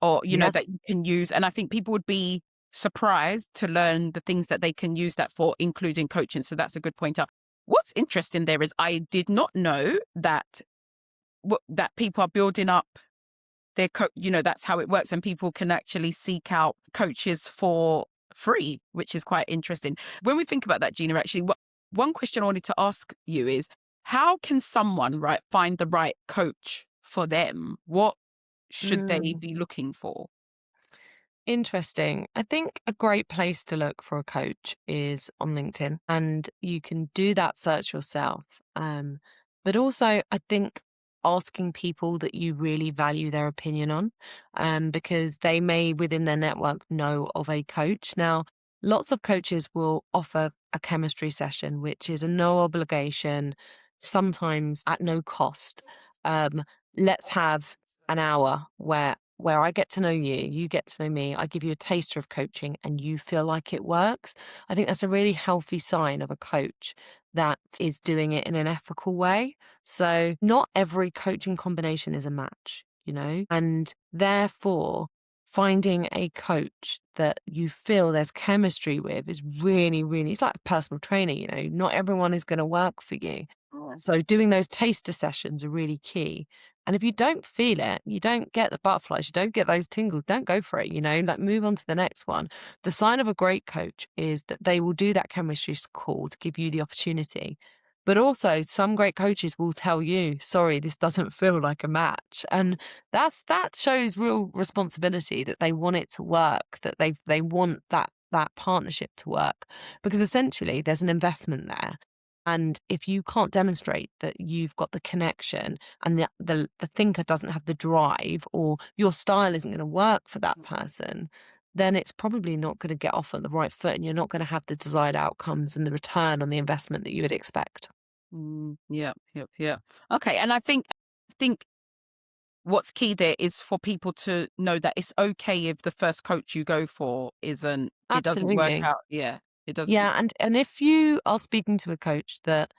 or, Yeah. that you can use. And I think people would be surprised to learn the things that they can use that for, including coaching. So that's a good point out. What's interesting there is I did not know that that people are building up their that's how it works and people can actually seek out coaches for free, which is quite interesting. When we think about that, Gina, actually, one question I wanted to ask you is how can someone find the right coach for them? What should they Mm. be looking for? Interesting. I think a great place to look for a coach is on LinkedIn, and you can do that search yourself. But also, I think asking people that you really value their opinion on, because they may within their network know of a coach. Now, lots of coaches will offer a chemistry session, which is a no obligation, sometimes at no cost. Um, let's have an hour where where I get to know you, you get to know me, I give you a taster of coaching and you feel like it works. I think that's a really healthy sign of a coach that is doing it in an ethical way. So not every coaching combination is a match, and therefore finding a coach that you feel there's chemistry with is really, really, it's like a personal trainer, not everyone is going to work for you. Oh. So doing those taster sessions are really key. And if you don't feel it, you don't get the butterflies, you don't get those tingles, don't go for it, like move on to the next one. The sign of a great coach is that they will do that chemistry call to give you the opportunity. But also some great coaches will tell you, sorry, this doesn't feel like a match. And that shows real responsibility that they want it to work, that they want that partnership to work, because essentially there's an investment there. And if you can't demonstrate that you've got the connection and the thinker doesn't have the drive, or your style isn't going to work for that person, then it's probably not going to get off on the right foot and you're not going to have the desired outcomes and the return on the investment that you would expect. Yeah, yep, yeah. Okay, and I think what's key there is for people to know that it's okay if the first coach you go for it doesn't work Absolutely. out. Yeah, it doesn't. Yeah. And if you are speaking to a coach that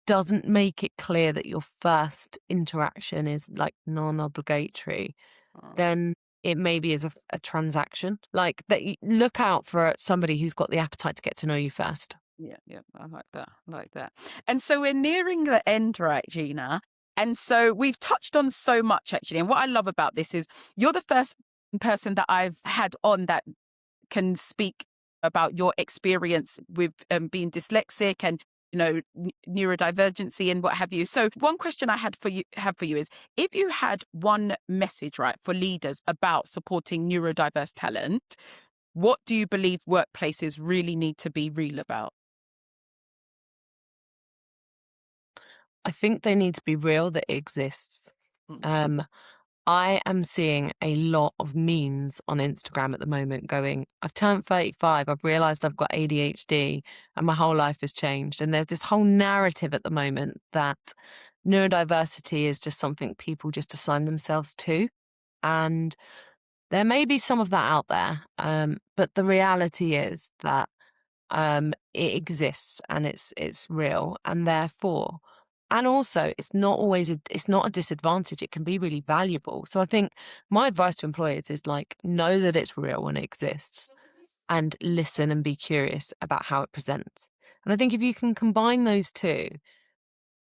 doesn't make it clear that your first interaction is like non-obligatory, uh, then it maybe is a transaction. Like that, look out for somebody who's got the appetite to get to know you first. Yeah, yeah, I like that. I like that. And so we're nearing the end, right, Gina? And so we've touched on so much actually. And what I love about this is you're the first person that I've had on that can speak about your experience with being dyslexic and neurodivergency and what have you. So one question I have for you is, if you had one message, right, for leaders about supporting neurodiverse talent, what do you believe workplaces really need to be real about? I think they need to be real that it exists. Mm. Um, I am seeing a lot of memes on Instagram at the moment going, I've turned 35, I've realized I've got ADHD and my whole life has changed. And there's this whole narrative at the moment that neurodiversity is just something people just assign themselves to. And there may be some of that out there. But the reality is that it exists and it's real, and therefore, and also it's not always it's not a disadvantage. It can be really valuable. So I think my advice to employers is like, know that it's real and it exists, and listen and be curious about how it presents. And I think if you can combine those two,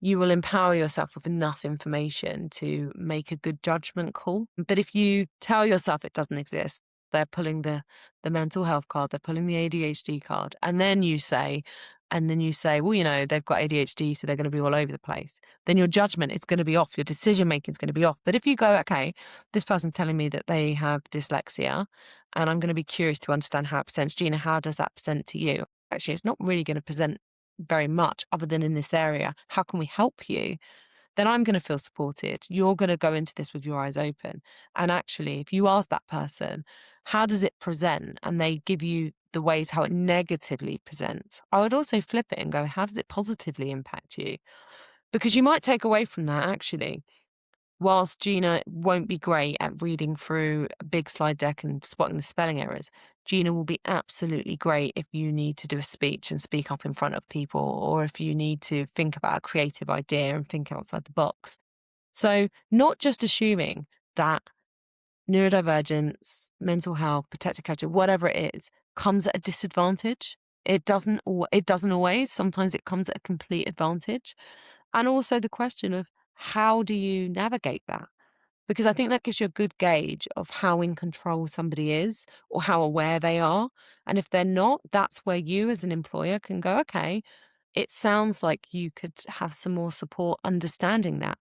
you will empower yourself with enough information to make a good judgment call. But if you tell yourself it doesn't exist, they're pulling the mental health card, they're pulling the ADHD card, and then you say, well, they've got ADHD, so they're going to be all over the place. Then your judgment is going to be off, your decision making is going to be off. But if you go, okay, this person's telling me that they have dyslexia, and I'm going to be curious to understand how it presents. Gina, how does that present to you? Actually, it's not really going to present very much other than in this area. How can we help you? Then I'm going to feel supported. You're going to go into this with your eyes open. And actually, if you ask that person, how does it present? And they give you the ways how it negatively presents. I would also flip it and go, how does it positively impact you? Because you might take away from that, actually, whilst Gina won't be great at reading through a big slide deck and spotting the spelling errors, Gina will be absolutely great if you need to do a speech and speak up in front of people, or if you need to think about a creative idea and think outside the box. So not just assuming that neurodivergence, mental health, protected character, whatever it is, comes at a disadvantage. It doesn't always. Sometimes it comes at a complete advantage. And also the question of, how do you navigate that? Because I think that gives you a good gauge of how in control somebody is or how aware they are. And if they're not, that's where you as an employer can go, okay, it sounds like you could have some more support understanding that.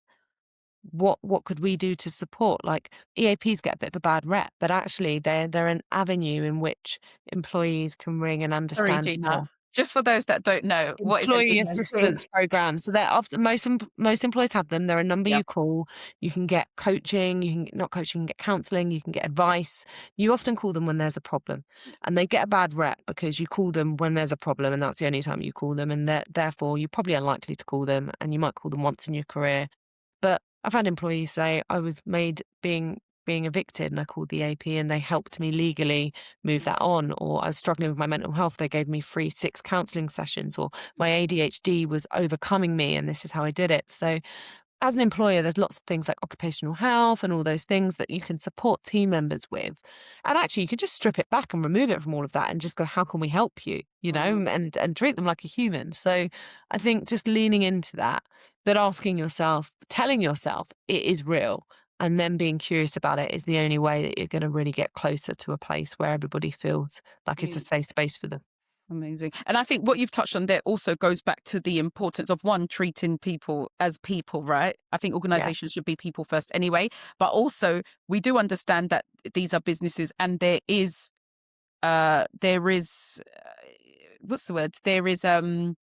What could we do to support? Like, EAPs get a bit of a bad rep, but actually they're an avenue in which employees can ring and Sorry, understand Gina. more. Just for those that don't know, what is an Employee EAP? assistance programs. So they're often, most employers have them. They're a number Yep. you call. You can get coaching. You can get, not coaching, you can get counselling. You can get advice. You often call them when there's a problem, and they get a bad rep because you call them when there's a problem, and that's the only time you call them, and therefore you're probably unlikely to call them, and you might call them once in your career. But I've had employees say, I was made being being evicted and I called the AP and they helped me legally move that on. Or I was struggling with my mental health. They gave me free 6 counselling sessions. Or my ADHD was overcoming me and this is how I did it. So as an employer, there's lots of things like occupational health and all those things that you can support team members with. And actually, you could just strip it back and remove it from all of that and just go, how can we help you? You know, and treat them like a human. So I think just leaning into that, but asking yourself, telling yourself it is real, and then being curious about it is the only way that you're going to really get closer to a place where everybody feels like it's a safe space for them. Amazing. And I think what you've touched on there also goes back to the importance of one, treating people as people, right? I think organizations should be people first anyway, but also we do understand that these are businesses and there is what's the word?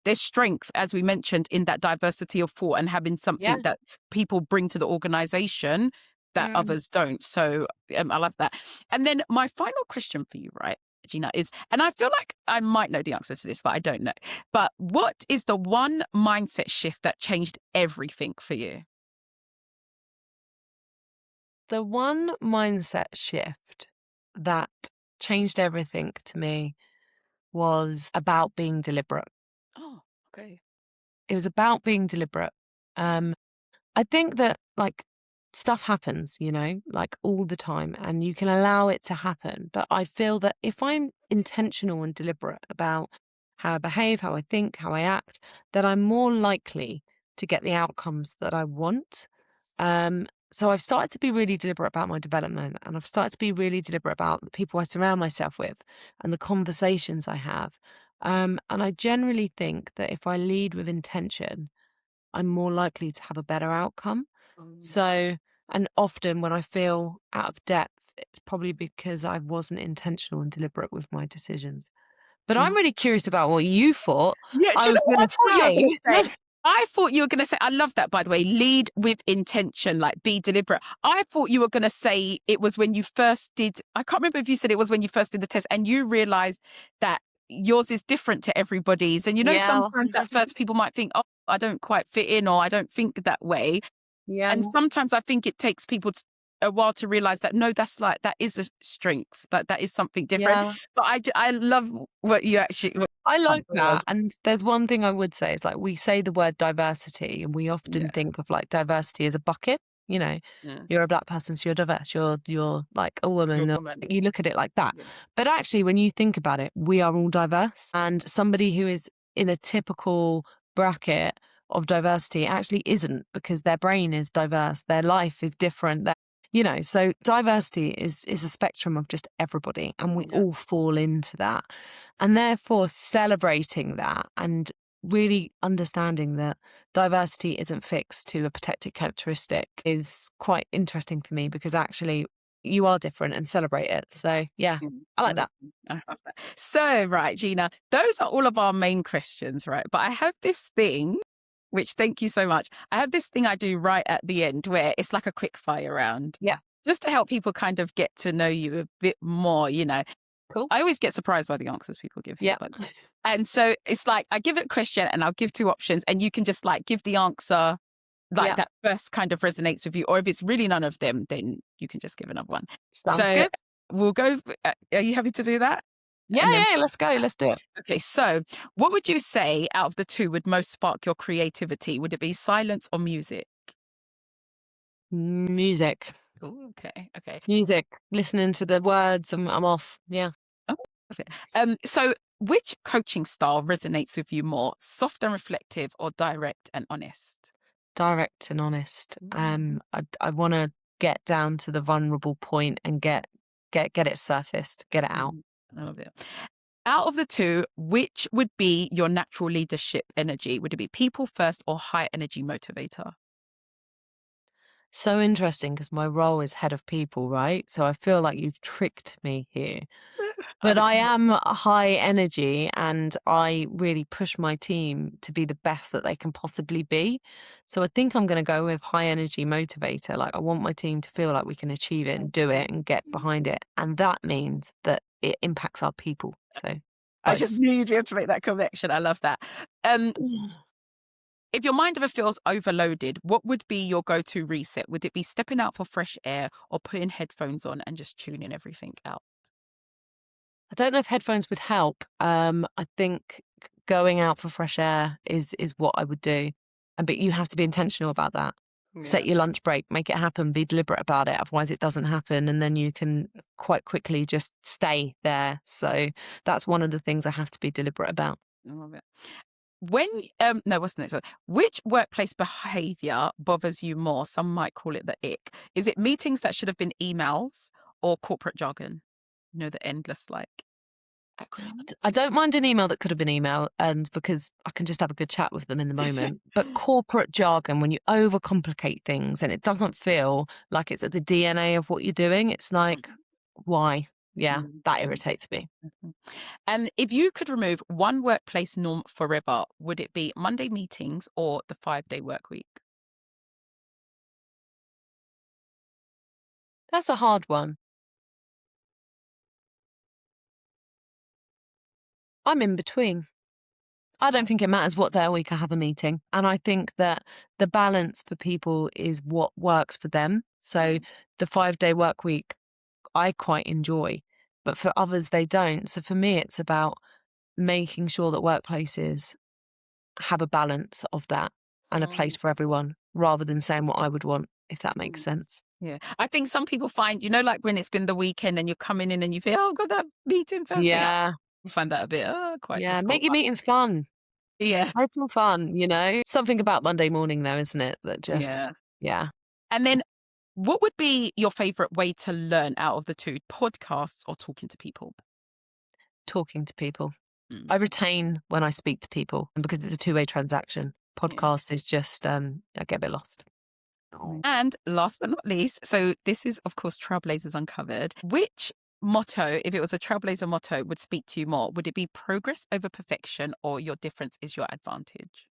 There's strength, as we mentioned, in that diversity of thought and having something that people bring to the organization that others don't. So I love that. And then my final question for you, right, Gina, is, and I feel like I might know the answer to this, but I don't know. But what is the one mindset shift that changed everything for you? The one mindset shift that changed everything to me was about being deliberate. Oh, okay. It was about being deliberate. I think that like stuff happens, you know, like all the time, and you can allow it to happen. But I feel that if I'm intentional and deliberate about how I behave, how I think, how I act, then I'm more likely to get the outcomes that I want. So I've started to be really deliberate about my development, and I've started to be really deliberate about the people I surround myself with and the conversations I have. And I generally think that if I lead with intention, I'm more likely to have a better outcome. So, and often when I feel out of depth, it's probably because I wasn't intentional and deliberate with my decisions. But I'm really curious about what you thought Yeah, do I you was know what going I to thought you were going to say. say? I thought you were going to say, I love that, by the way, lead with intention, like be deliberate. I thought you were going to say it was when you first did, I can't remember if you said it was when you first did the test and you realized that yours is different to everybody's. And Yeah. sometimes at first people might think, oh, I don't quite fit in or I don't think that way. Yeah. And sometimes I think it takes people a while to realize that, no, that is a strength, that is something different. Yeah. But I love what you actually, I like was. that. And there's one thing I would say is like we say the word diversity and we often think of like diversity as a bucket. You know, you're a black person, so you're diverse. You're like a woman. Or, you look at it like that. Yeah. But actually, when you think about it, we are all diverse. And somebody who is in a typical bracket of diversity actually isn't, because their brain is diverse, their life is different. You know, so diversity is a spectrum of just everybody, and we all fall into that. And therefore celebrating that and really understanding that diversity isn't fixed to a protected characteristic is quite interesting for me, because actually you are different, and celebrate it. So yeah, I like that. I love that. So, right, Gina, those are all of our main questions, right? But I have this thing, which thank you so much. I have this thing I do right at the end where it's like a quick fire round. Yeah. Just to help people kind of get to know you a bit more, you know. Cool. I always get surprised by the answers people give here. Yeah. And so it's like I give it a question and I'll give 2 options and you can just like give the answer like that first kind of resonates with you. Or if it's really none of them, then you can just give another one. Sounds so good. we'll go. Are you happy to do that? Yeah, let's go. Let's do it. Okay, so what would you say out of the 2 would most spark your creativity? Would it be silence or music? Music. Ooh, okay. Music. Listening to the words, I'm off. Yeah. Oh, okay. So which coaching style resonates with you more, soft and reflective or direct and honest? Direct and honest. I want to get down to the vulnerable point and get it surfaced, get it out. I love it. Out of the 2, which would be your natural leadership energy? Would it be people first or high energy motivator? So interesting, because my role is head of people, right? So I feel like you've tricked me here. But I am a high energy, and I really push my team to be the best that they can possibly be. So I think I'm going to go with high energy motivator. Like, I want my team to feel like we can achieve it and do it and get behind it. And that means that it impacts our people. So I just knew you'd be able to make that connection. I love that. If your mind ever feels overloaded, what would be your go-to reset? Would it be stepping out for fresh air or putting headphones on and just tuning everything out? I don't know if headphones would help. I think going out for fresh air is what I would do. But you have to be intentional about that. Yeah. Set your lunch break, make it happen, be deliberate about it. Otherwise it doesn't happen. And then you can quite quickly just stay there. So that's one of the things I have to be deliberate about. I love it. When no, what's the next one? Which workplace behavior bothers you more? Some might call it the ick. Is it meetings that should have been emails or corporate jargon? You know, the endless like acronyms. I don't mind an email that could have been email, and because I can just have a good chat with them in the moment. But corporate jargon, when you overcomplicate things and it doesn't feel like it's at the DNA of what you're doing, it's like, why? Yeah, that irritates me. Mhm. And if you could remove one workplace norm forever, would it be Monday meetings or the 5-day work week? That's a hard one. I'm in between. I don't think it matters what day a week I have a meeting. And I think that the balance for people is what works for them. So the 5-day work week, I quite enjoy, but for others, they don't. So for me, it's about making sure that workplaces have a balance of that and a place for everyone rather than saying what I would want, if that makes sense. Yeah. I think some people find, you know, like when it's been the weekend and you're coming in and you feel, oh, I've got that meeting first thing. Yeah. You find that a bit quite Yeah. difficult. Make your meetings fun. Yeah. Make them fun, you know? Something about Monday morning, though, isn't it? That just, yeah. And then what would be your favorite way to learn out of the two, podcasts or talking to people? Talking to people. Mm. I retain when I speak to people, and because it's a two-way transaction. Podcast is just, I get a bit lost. And last but not least, so this is, of course, Trailblazers Uncovered. Which motto, if it was a Trailblazer motto, would speak to you more? Would it be progress over perfection or your difference is your advantage?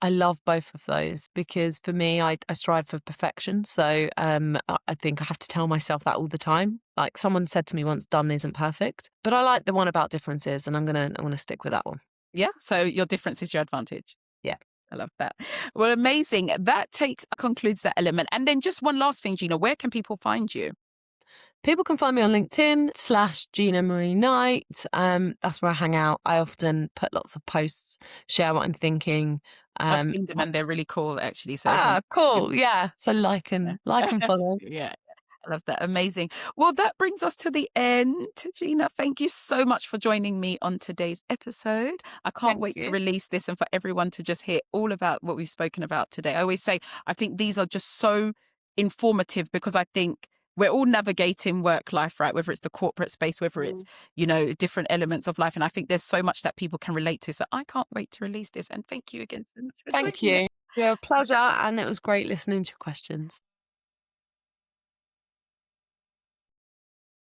I love both of those because for me, I strive for perfection. So I think I have to tell myself that all the time. Like someone said to me once, done isn't perfect. But I like the one about differences, and I'm gonna stick with that one. Yeah. So your difference is your advantage. Yeah. I love that. Well, amazing. That concludes that element. And then just one last thing, Gina, where can people find you? People can find me on LinkedIn /Gina Marie Knight. That's where I hang out. I often put lots of posts, share what I'm thinking. I've seen them and they're really cool, actually. So Cool. Yeah. So like and follow. Yeah. I love that. Amazing. Well, that brings us to the end. Gina, thank you so much for joining me on today's episode. I can't wait to release this and for everyone to just hear all about what we've spoken about today. I always say, I think these are just so informative because I think we're all navigating work life, right? Whether it's the corporate space, whether it's, you know, different elements of life. And I think there's so much that people can relate to. So I can't wait to release this. And thank you again so much for Thank joining me. you. Yeah, pleasure. And it was great listening to your questions.